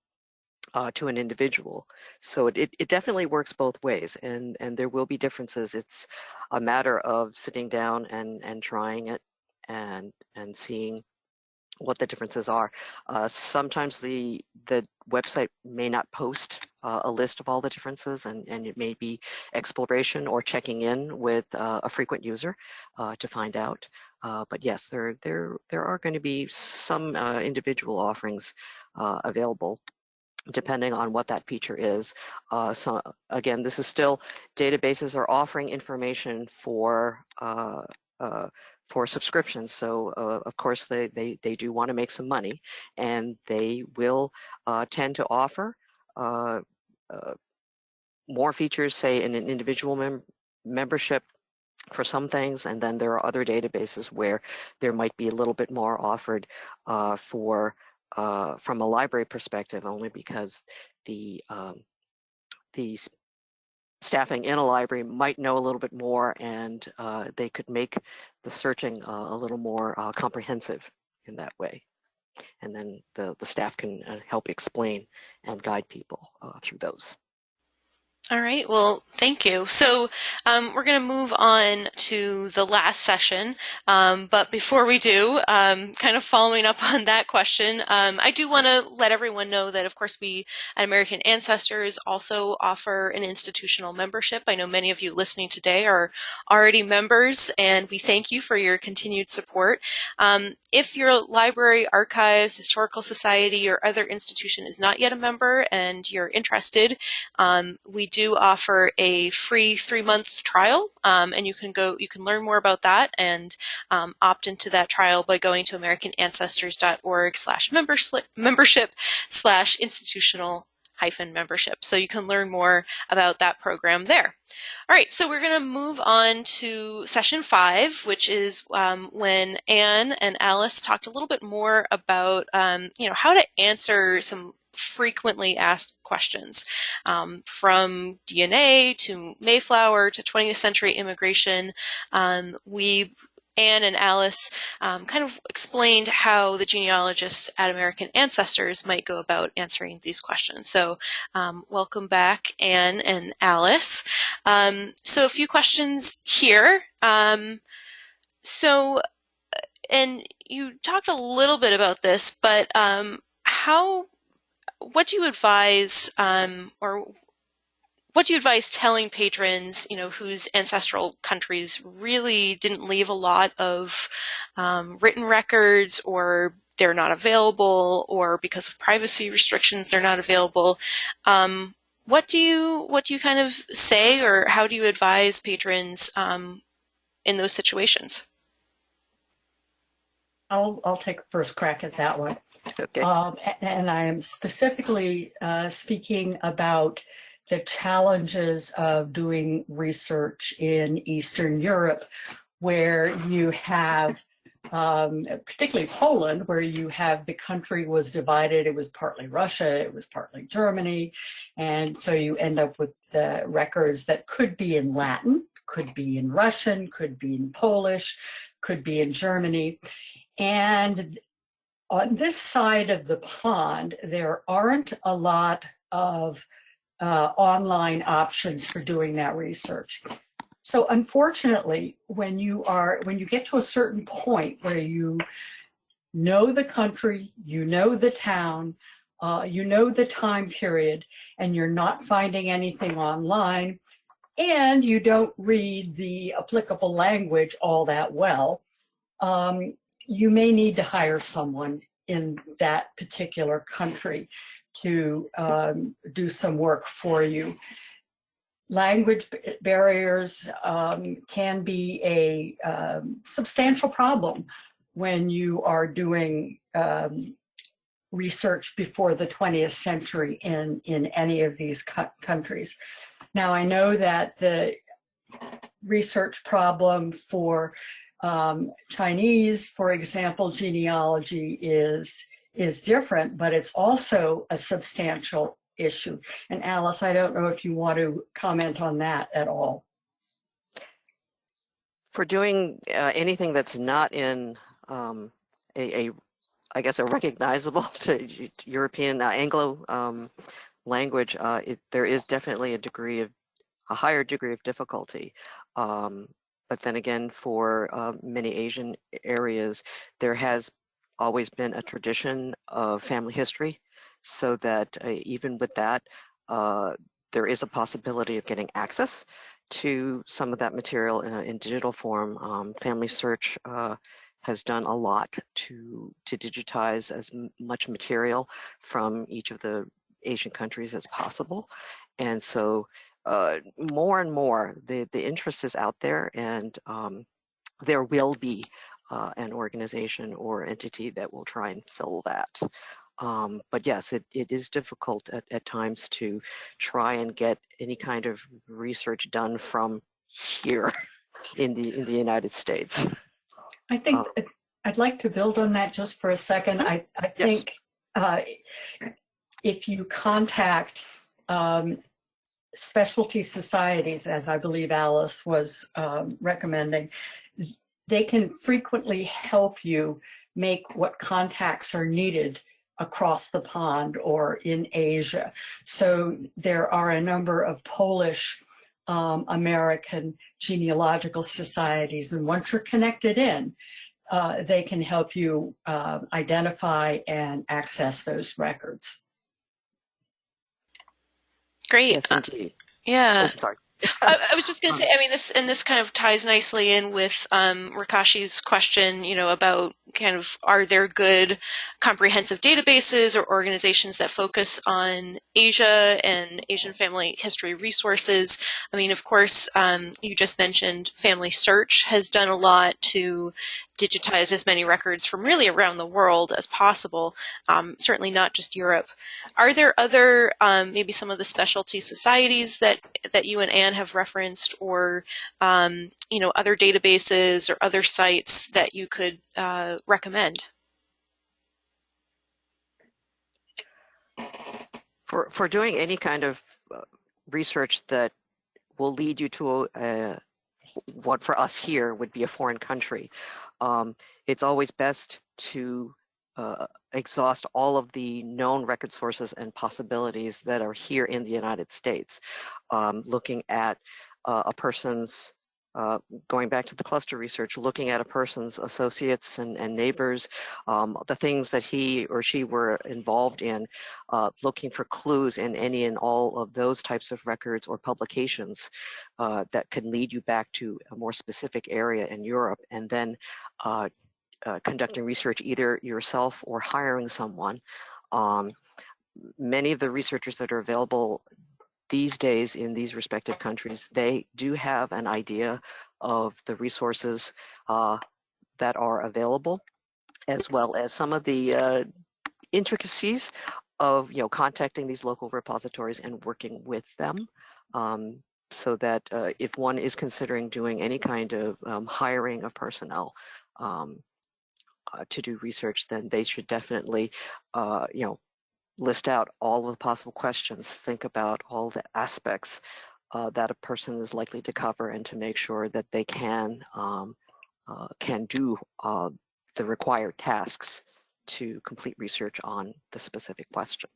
to an individual. So it definitely works both ways, and there will be differences. It's a matter of sitting down and trying it and seeing what the differences are. Sometimes the website may not post a list of all the differences, and it may be exploration or checking in with a frequent user to find out. But yes, there are going to be some individual offerings available depending on what that feature is. So again, this is still, databases are offering information for subscriptions. So of course they do want to make some money, and they will tend to offer more features, say in an individual membership for some things, and then there are other databases where there might be a little bit more offered from a library perspective, only because the staffing in a library might know a little bit more, and they could make the searching a little more comprehensive in that way. And then the staff can help explain and guide people through those. All right, well, thank you. So we're going to move on to the last session, but before we do, kind of following up on that question, I do want to let everyone know that, of course, we at American Ancestors also offer an institutional membership. I know many of you listening today are already members, and we thank you for your continued support. If your library, archives, historical society, or other institution is not yet a member and you're interested, we do offer a free 3-month trial, and you can learn more about that and opt into that trial by going to americanancestors.org/membership/institutional-membership. So you can learn more about that program there. All right, so we're going to move on to session 5, which is when Anne and Alice talked a little bit more about how to answer some frequently asked questions, from DNA to Mayflower to 20th century immigration. We Anne and Alice kind of explained how the genealogists at American Ancestors might go about answering these questions. So welcome back, Anne and Alice. So a few questions here. And you talked a little bit about this, but what do you advise, or what do you advise telling patrons, whose ancestral countries really didn't leave a lot of written records, or they're not available, or because of privacy restrictions they're not available? What do you kind of say, or how do you advise patrons in those situations? I'll take first crack at that one. Okay. And I am specifically speaking about the challenges of doing research in Eastern Europe, where you have, particularly Poland, where you have the country was divided. It was partly Russia, it was partly Germany. And so you end up with records that could be in Latin, could be in Russian, could be in Polish, could be in Germany. And on this side of the pond, there aren't a lot of online options for doing that research. So unfortunately, when you get to a certain point where you know the country, you know the town, you know the time period, and you're not finding anything online, and you don't read the applicable language all that well, you may need to hire someone in that particular country to do some work for you. Language barriers can be a substantial problem when you are doing research before the 20th century in any of these countries. Now, I know that the research problem for Chinese, for example, genealogy is different, but it's also a substantial issue. And Alice, I don't know if you want to comment on that at all. For doing anything that's not in I guess a recognizable to European Anglo language, there is definitely a higher degree of difficulty. But then again, for many Asian areas, there has always been a tradition of family history, so that even with that, there is a possibility of getting access to some of that material in digital form. Family Search has done a lot to digitize as much material from each of the Asian countries as possible. And so more and more, the interest is out there, and there will be an organization or entity that will try and fill that. But yes, it is difficult at times to try and get any kind of research done from here in the United States. I think I'd like to build on that just for a second. I think if you contact specialty societies, as I believe Alice was recommending, they can frequently help you make what contacts are needed across the pond or in Asia. So there are a number of Polish American genealogical societies, and once you're connected in, they can help you identify and access those records. Great. Yes, indeed. Yeah. Oh, sorry. I was just going to say, I mean, this kind of ties nicely in with Rakashi's question, about kind of, are there good comprehensive databases or organizations that focus on Asia and Asian family history resources? I mean, of course, you just mentioned Family Search has done a lot to digitize as many records from really around the world as possible, certainly not just Europe. Are there other, maybe some of the specialty societies that you and Anne have referenced, or other databases or other sites that you could recommend? For doing any kind of research that will lead you to what for us here would be a foreign country. It's always best to exhaust all of the known record sources and possibilities that are here in the United States. Looking at a person's, going back to the cluster research, looking at a person's associates and neighbors, the things that he or she were involved in, looking for clues in any and all of those types of records or publications that can lead you back to a more specific area in Europe, and then conducting research either yourself or hiring someone. Many of the researchers that are available these days in these respective countries, they do have an idea of the resources that are available, as well as some of the intricacies of contacting these local repositories and working with them, so that if one is considering doing any kind of hiring of personnel to do research, then they should definitely list out all of the possible questions, think about all the aspects that a person is likely to cover, and to make sure that they can do the required tasks to complete research on the specific question.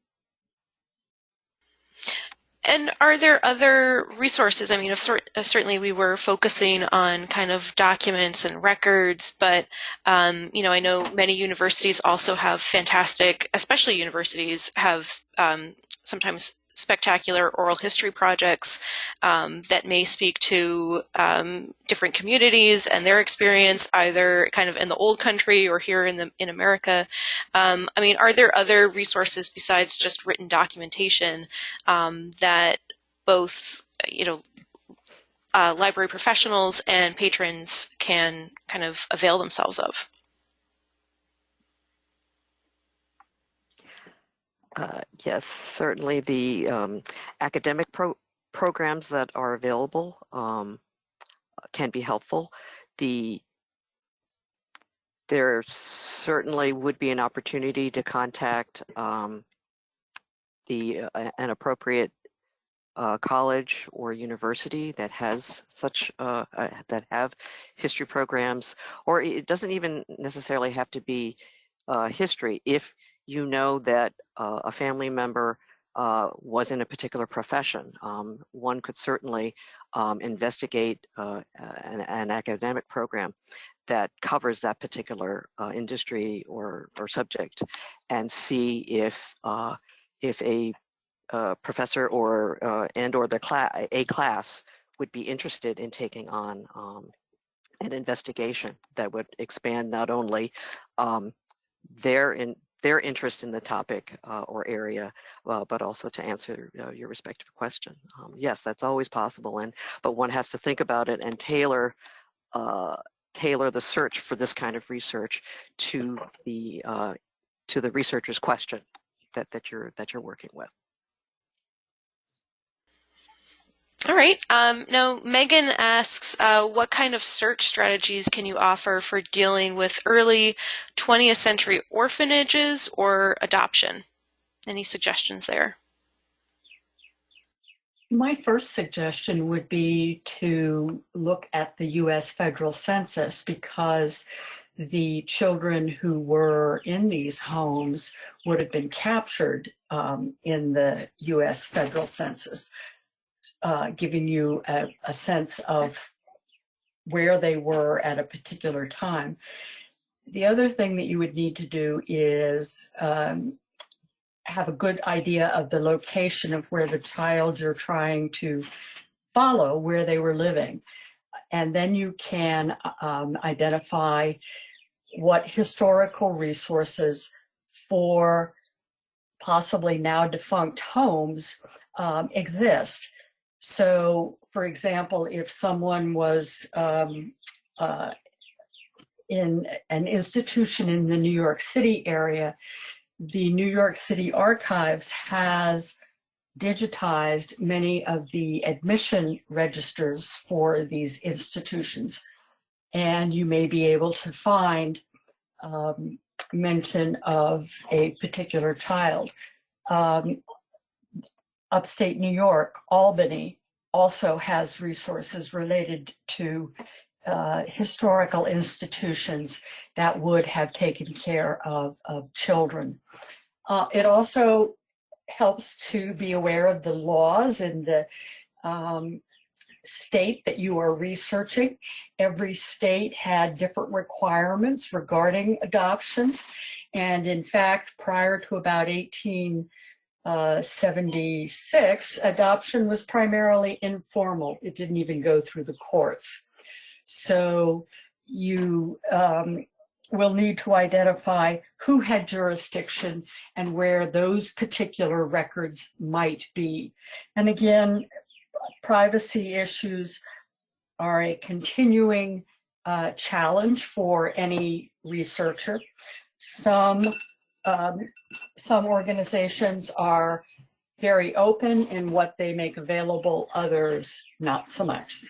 And are there other resources? I mean, certainly we were focusing on kind of documents and records, but I know many universities also have fantastic, especially universities have sometimes spectacular oral history projects that may speak to different communities and their experience, either kind of in the old country or here in America. I mean, are there other resources besides just written documentation that both library professionals and patrons can kind of avail themselves of? Yes, certainly the academic programs that are available can be helpful. There certainly would be an opportunity to contact an appropriate college or university that has such that have history programs, or it doesn't even necessarily have to be history. If you know that a family member was in a particular profession, one could certainly investigate an academic program that covers that particular industry or subject, and see if a professor or a class would be interested in taking on an investigation that would expand not only their interest in the topic or area, but also to answer your respective question. Yes, that's always possible, but one has to think about it and tailor the search for this kind of research to the researcher's question that you're working with. All right. Now, Megan asks, what kind of search strategies can you offer for dealing with early 20th century orphanages or adoption? Any suggestions there? My first suggestion would be to look at the U.S. federal census, because the children who were in these homes would have been captured in the U.S. federal census, giving you a sense of where they were at a particular time. The other thing that you would need to do is have a good idea of the location of where the child you're trying to follow, where they were living. And then you can identify what historical resources for possibly now defunct homes exist. So, for example, if someone was in an institution in the New York City area, the New York City Archives has digitized many of the admission registers for these institutions, and you may be able to find mention of a particular child. Upstate New York, Albany also has resources related to historical institutions that would have taken care of children. It also helps to be aware of the laws in the state that you are researching. Every state had different requirements regarding adoptions. And in fact, prior to about 1876, adoption was primarily informal. It didn't even go through the courts. So you will need to identify who had jurisdiction and where those particular records might be. And again, privacy issues are a continuing challenge for any researcher. Some organizations are very open in what they make available, others not so much.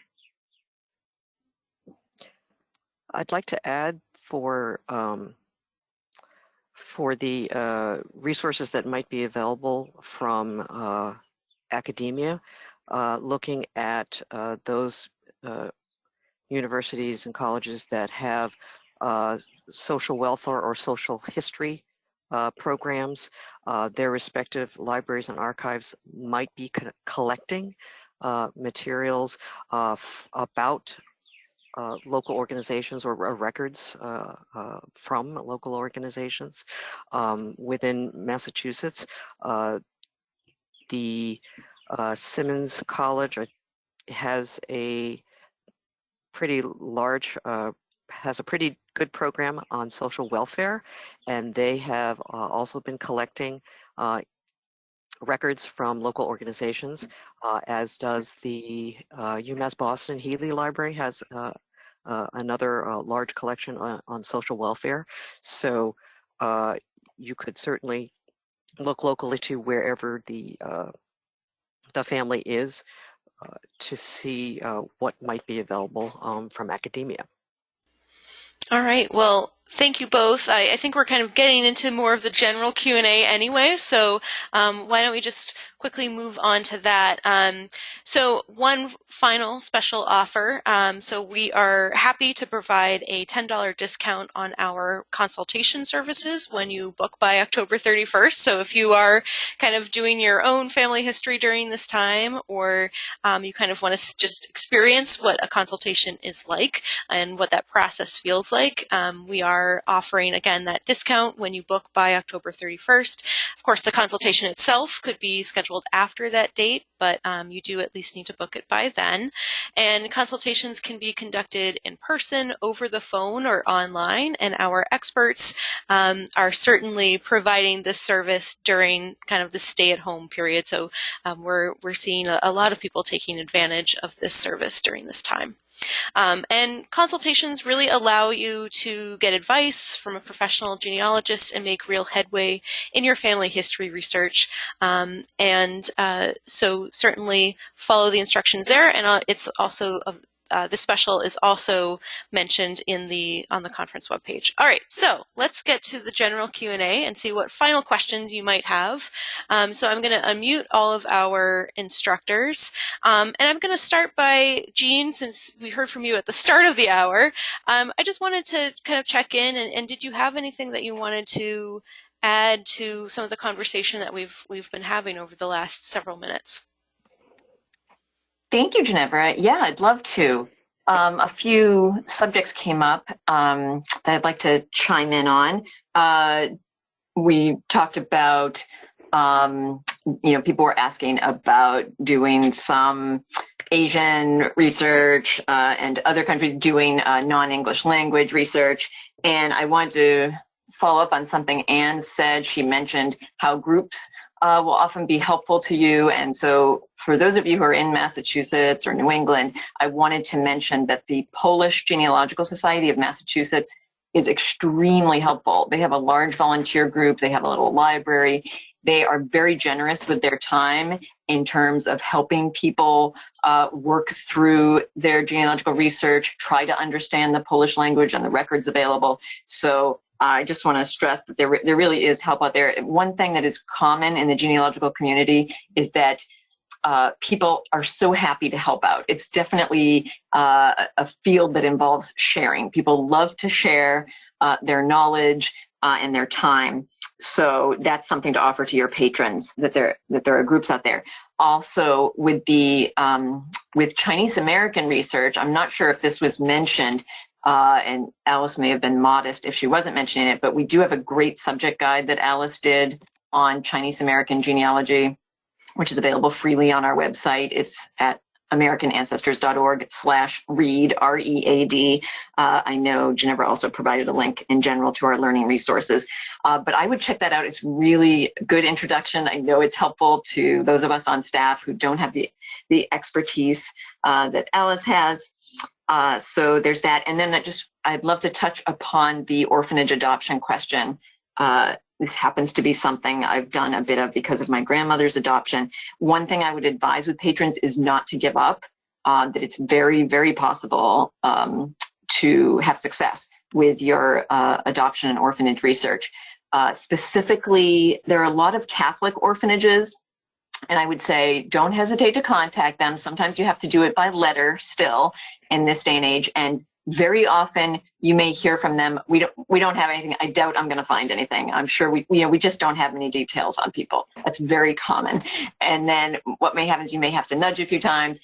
I'd like to add for the resources that might be available from academia, looking at those universities and colleges that have social welfare or social history programs. Their respective libraries and archives might be collecting materials about local organizations or records from local organizations within Massachusetts. The Simmons College has a pretty large, has a pretty good program on social welfare, and they have also been collecting records from local organizations, as does the UMass Boston Healy Library has another large collection on social welfare. So you could certainly look locally to wherever the family is to see what might be available from academia. All right. Well, thank you both. I think we're kind of getting into more of the general Q&A anyway, so why don't we just quickly move on to that. So one final special offer. So we are happy to provide a $10 discount on our consultation services when you book by October 31st. So if you are kind of doing your own family history during this time, or you kind of want to just experience what a consultation is like and what that process feels like, we are offering, again, that discount when you book by October 31st. Of course, the consultation itself could be scheduled after that date, but you do at least need to book it by then. And consultations can be conducted in person, over the phone, or online, and our experts are certainly providing this service during kind of the stay-at-home period. So we're seeing a lot of people taking advantage of this service during this time. And consultations really allow you to get advice from a professional genealogist and make real headway in your family history research. So certainly follow the instructions there, and it's also this special is also mentioned on the conference webpage. All right, so let's get to the general Q&A and see what final questions you might have. So I'm going to unmute all of our instructors, and I'm going to start by Jean, since we heard from you at the start of the hour. I just wanted to kind of check in, and did you have anything that you wanted to add to some of the conversation that we've been having over the last several minutes? Thank you, Ginevra. Yeah, I'd love to. A few subjects came up that I'd like to chime in on. We talked about, people were asking about doing some Asian research and other countries doing non-English language research. And I wanted to follow up on something Anne said. She mentioned how groups will often be helpful to you. And so for those of you who are in Massachusetts or New England, I wanted to mention that the Polish Genealogical Society of Massachusetts is extremely helpful. They have a large volunteer group. They have a little library. They are very generous with their time in terms of helping people work through their genealogical research, try to understand the Polish language and the records available. So I just want to stress that there really is help out there. One thing that is common in the genealogical community is that people are so happy to help out. It's definitely a field that involves sharing. People love to share their knowledge and their time. So that's something to offer to your patrons, that there are groups out there. Also, with the with Chinese American research, I'm not sure if this was mentioned, and Alice may have been modest if she wasn't mentioning it, but we do have a great subject guide that Alice did on Chinese American genealogy, which is available freely on our website. It's at americanancestors.org/read, R-E-A-D. I know Ginevra also provided a link in general to our learning resources, but I would check that out. It's really good introduction. I know it's helpful to those of us on staff who don't have the expertise that Alice has. So there's that. And then I'd love to touch upon the orphanage adoption question. This happens to be something I've done a bit of because of my grandmother's adoption. One thing I would advise with patrons is not to give up, that it's very, very possible to have success with your adoption and orphanage research. Specifically, there are a lot of Catholic orphanages, and I would say don't hesitate to contact them. Sometimes you have to do it by letter still in this day and age, and very often you may hear from them, we don't have anything. I doubt I'm going to find anything. I'm sure we just don't have many details on people. That's very common. And then what may happen is you may have to nudge a few times.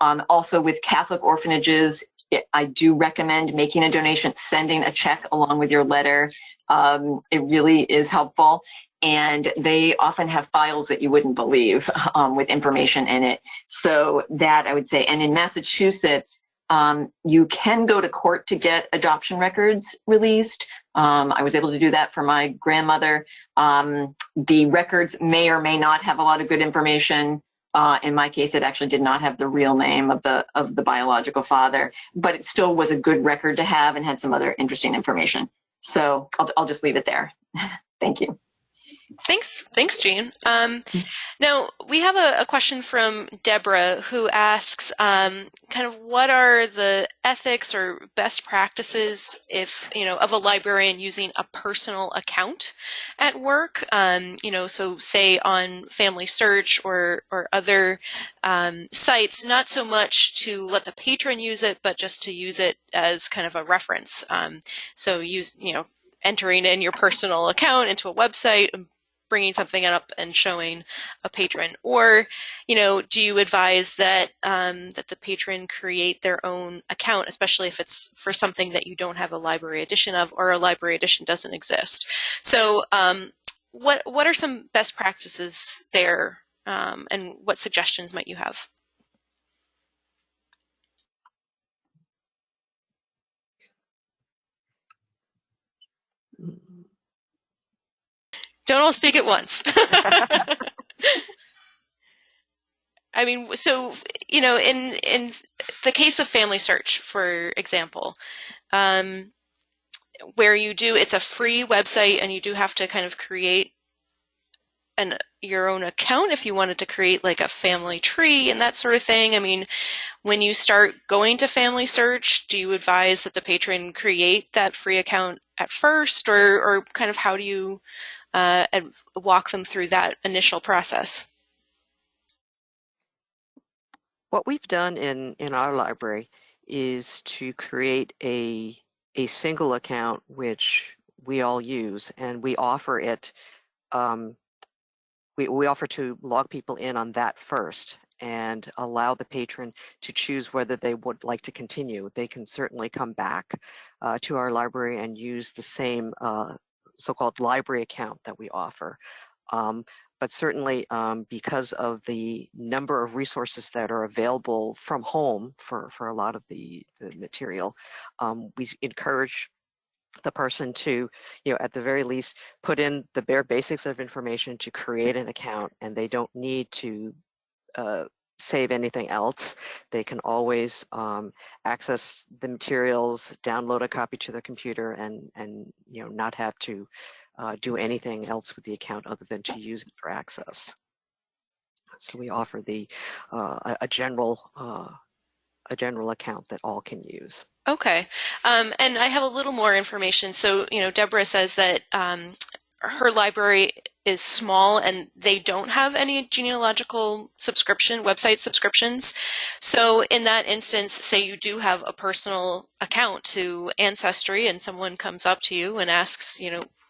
Also with Catholic orphanages, I do recommend making a donation, sending a check along with your letter. It really is helpful. And they often have files that you wouldn't believe with information in it. So that I would say, and in Massachusetts, you can go to court to get adoption records released. I was able to do that for my grandmother. The records may or may not have a lot of good information. In my case, it actually did not have the real name of the biological father, but it still was a good record to have and had some other interesting information. So I'll just leave it there. Thank you. Thanks, Jean. Now we have a question from Deborah who asks, kind of what are the ethics or best practices of a librarian using a personal account at work? So say on Family Search or other sites, not so much to let the patron use it, but just to use it as kind of a reference. So entering in your personal account into a website, bringing something up and showing a patron, or do you advise that that the patron create their own account, especially if it's for something that you don't have a library edition of or a library edition doesn't exist? So what are some best practices there, and what suggestions might you have? Don't all speak at once. I mean, so, in the case of Family Search, for example, where it's a free website and you do have to kind of create your own account if you wanted to create like a family tree and that sort of thing. I mean, when you start going to Family Search, do you advise that the patron create that free account at first, or kind of how do you walk them through that initial process? What we've done in our library is to create a single account which we all use, and we offer it. We offer to log people in on that first and allow the patron to choose whether they would like to continue. They can certainly come back to our library and use the same so-called library account that we offer. But certainly because of the number of resources that are available from home for a lot of the material, we encourage the person to, at the very least, put in the bare basics of information to create an account, and they don't need to save anything else. They can always access the materials, download a copy to their computer, and not have to do anything else with the account other than to use it for access. So we offer a general account that all can use. Okay. And I have a little more information. So, Deborah says that her library is small and they don't have any genealogical website subscriptions. So in that instance, say you do have a personal account to Ancestry and someone comes up to you and asks,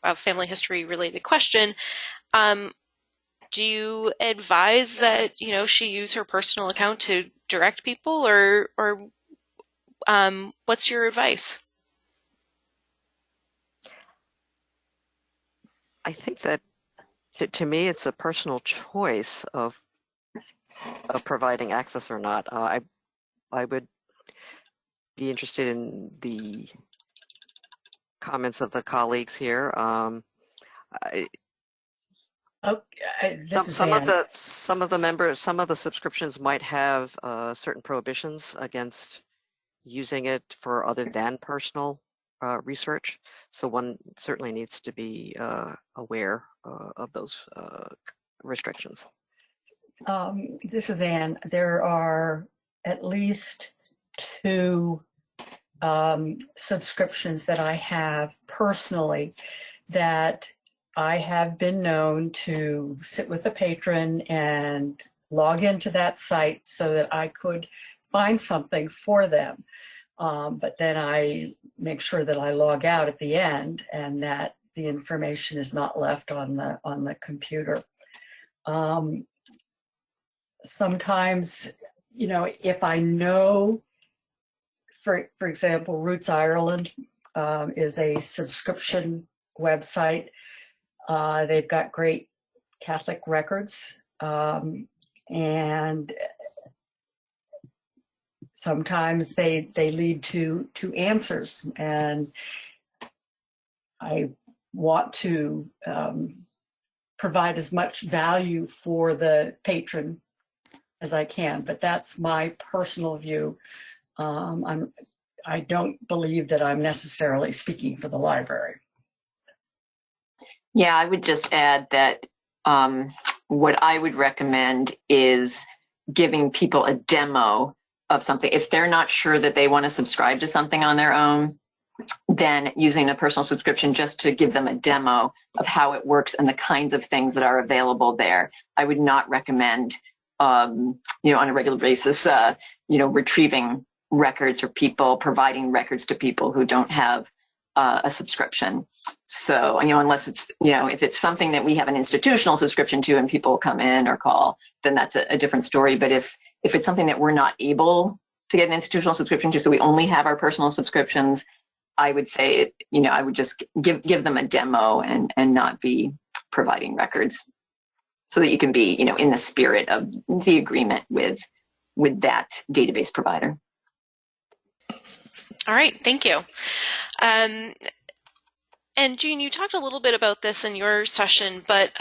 a family history related question, do you advise that, she use her personal account to direct people, or what's your advice? I think that to me, it's a personal choice of providing access or not. I would be interested in the comments of the colleagues here. This is Some of Anne. some of the subscriptions might have certain prohibitions against using it for other than personal research. So one certainly needs to be aware of those restrictions. This is Anne. There are at least 2 subscriptions that I have personally that I have been known to sit with a patron and log into that site so that I could find something for them. But then I make sure that I log out at the end and that the information is not left on the computer. Sometimes, if I know, for example, Roots Ireland is a subscription website. They've got great Catholic records, and sometimes they lead to answers, and I want to provide as much value for the patron as I can, but that's my personal view. I don't believe that I'm necessarily speaking for the library. Yeah, I would just add that what I would recommend is giving people a demo of something. If they're not sure that they want to subscribe to something on their own, then using a personal subscription just to give them a demo of how it works and the kinds of things that are available there. I would not recommend, on a regular basis, retrieving records for people, providing records to people who don't have a subscription. So, unless it's, if it's something that we have an institutional subscription to and people come in or call, then that's a different story. But if it's something that we're not able to get an institutional subscription to, so we only have our personal subscriptions, I would say, I would just give them a demo and not be providing records, so that you can be, in the spirit of the agreement with that database provider. All right, thank you. And Jean, you talked a little bit about this in your session, but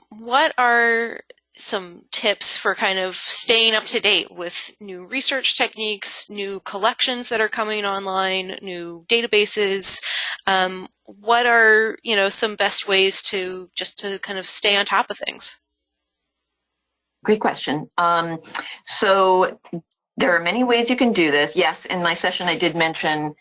what are some tips for kind of staying up to date with new research techniques, new collections that are coming online, new databases? What are, some best ways to kind of stay on top of things? Great question. So there are many ways you can do this. Yes, in my session, I did mention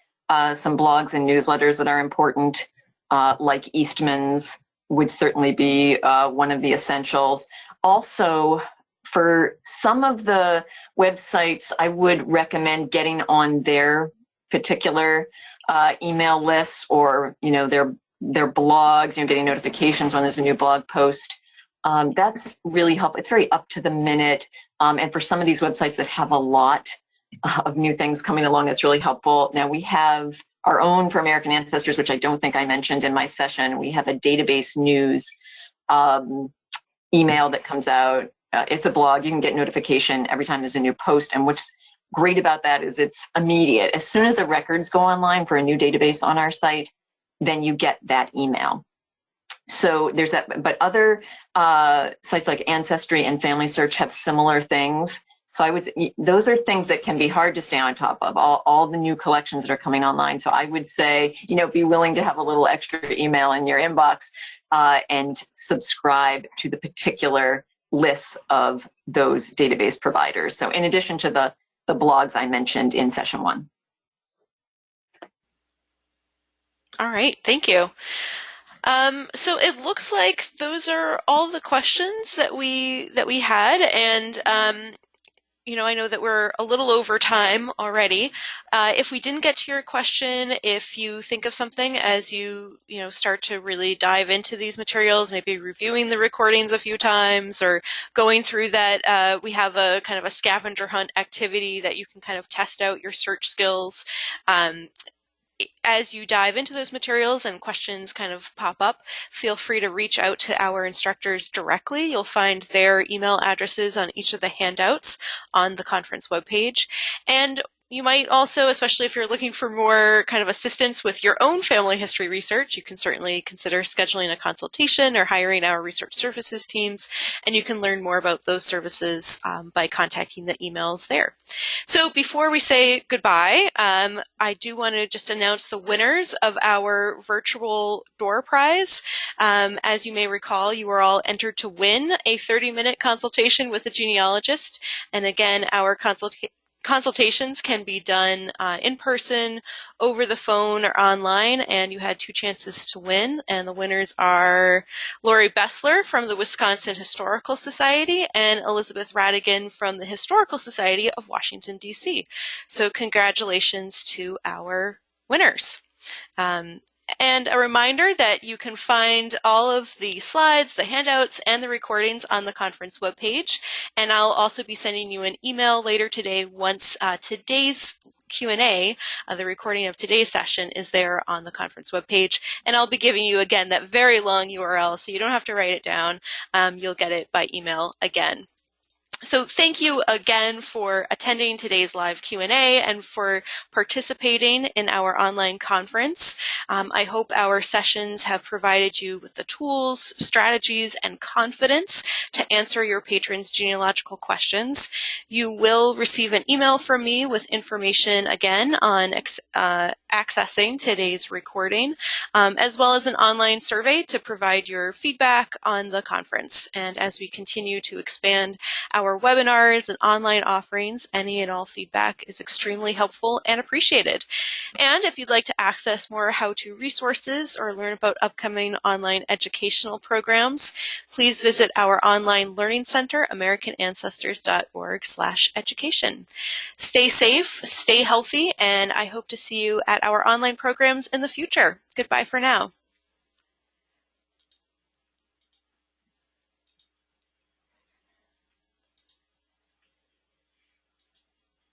some blogs and newsletters that are important, like Eastman's would certainly be one of the essentials. Also, for some of the websites, I would recommend getting on their particular email lists, or their blogs, getting notifications when there's a new blog post. That's really helpful. It's very up to the minute, and for some of these websites that have a lot of new things coming along, that's really helpful. Now we have our own for American Ancestors, which I don't think I mentioned in my session. We have a database news email that comes out. It's a blog. You can get notification every time there's a new post. And what's great about that is it's immediate. As soon as the records go online for a new database on our site, then you get that email. So there's that. But other sites like Ancestry and Family Search have similar things. So I would, those are things that can be hard to stay on top of, all the new collections that are coming online. So I would say, be willing to have a little extra email in your inbox and subscribe to the particular lists of those database providers. So in addition to the blogs I mentioned in session 1. All right, thank you. So it looks like those are all the questions that we had, and I know that we're a little over time already. If we didn't get to your question, if you think of something as you start to really dive into these materials, maybe reviewing the recordings a few times or going through that, we have a kind of a scavenger hunt activity that you can kind of test out your search skills. As you dive into those materials and questions kind of pop up, feel free to reach out to our instructors directly. You'll find their email addresses on each of the handouts on the conference webpage. And you might also, especially if you're looking for more kind of assistance with your own family history research, you can certainly consider scheduling a consultation or hiring our research services teams, and you can learn more about those services by contacting the emails there. So before we say goodbye, I do want to just announce the winners of our virtual door prize. As you may recall, you were all entered to win a 30-minute consultation with a genealogist. And again, our consultations can be done in person, over the phone, or online, and you had 2 chances to win. And the winners are Lori Bessler from the Wisconsin Historical Society and Elizabeth Radigan from the Historical Society of Washington, D.C. So congratulations to our winners. And a reminder that you can find all of the slides, the handouts, and the recordings on the conference webpage. And I'll also be sending you an email later today once today's Q&A, the recording of today's session, is there on the conference webpage. And I'll be giving you, again, that very long URL, so you don't have to write it down. You'll get it by email again. So thank you again for attending today's live Q&A and for participating in our online conference. I hope our sessions have provided you with the tools, strategies, and confidence to answer your patrons' genealogical questions. You will receive an email from me with information again on accessing today's recording, as well as an online survey to provide your feedback on the conference. And as we continue to expand our webinars and online offerings, any and all feedback is extremely helpful and appreciated. And if you'd like to access more how-to resources or learn about upcoming online educational programs, please visit our online learning center, americanancestors.org/education. Stay safe, stay healthy, and I hope to see you at our online programs in the future. Goodbye for now.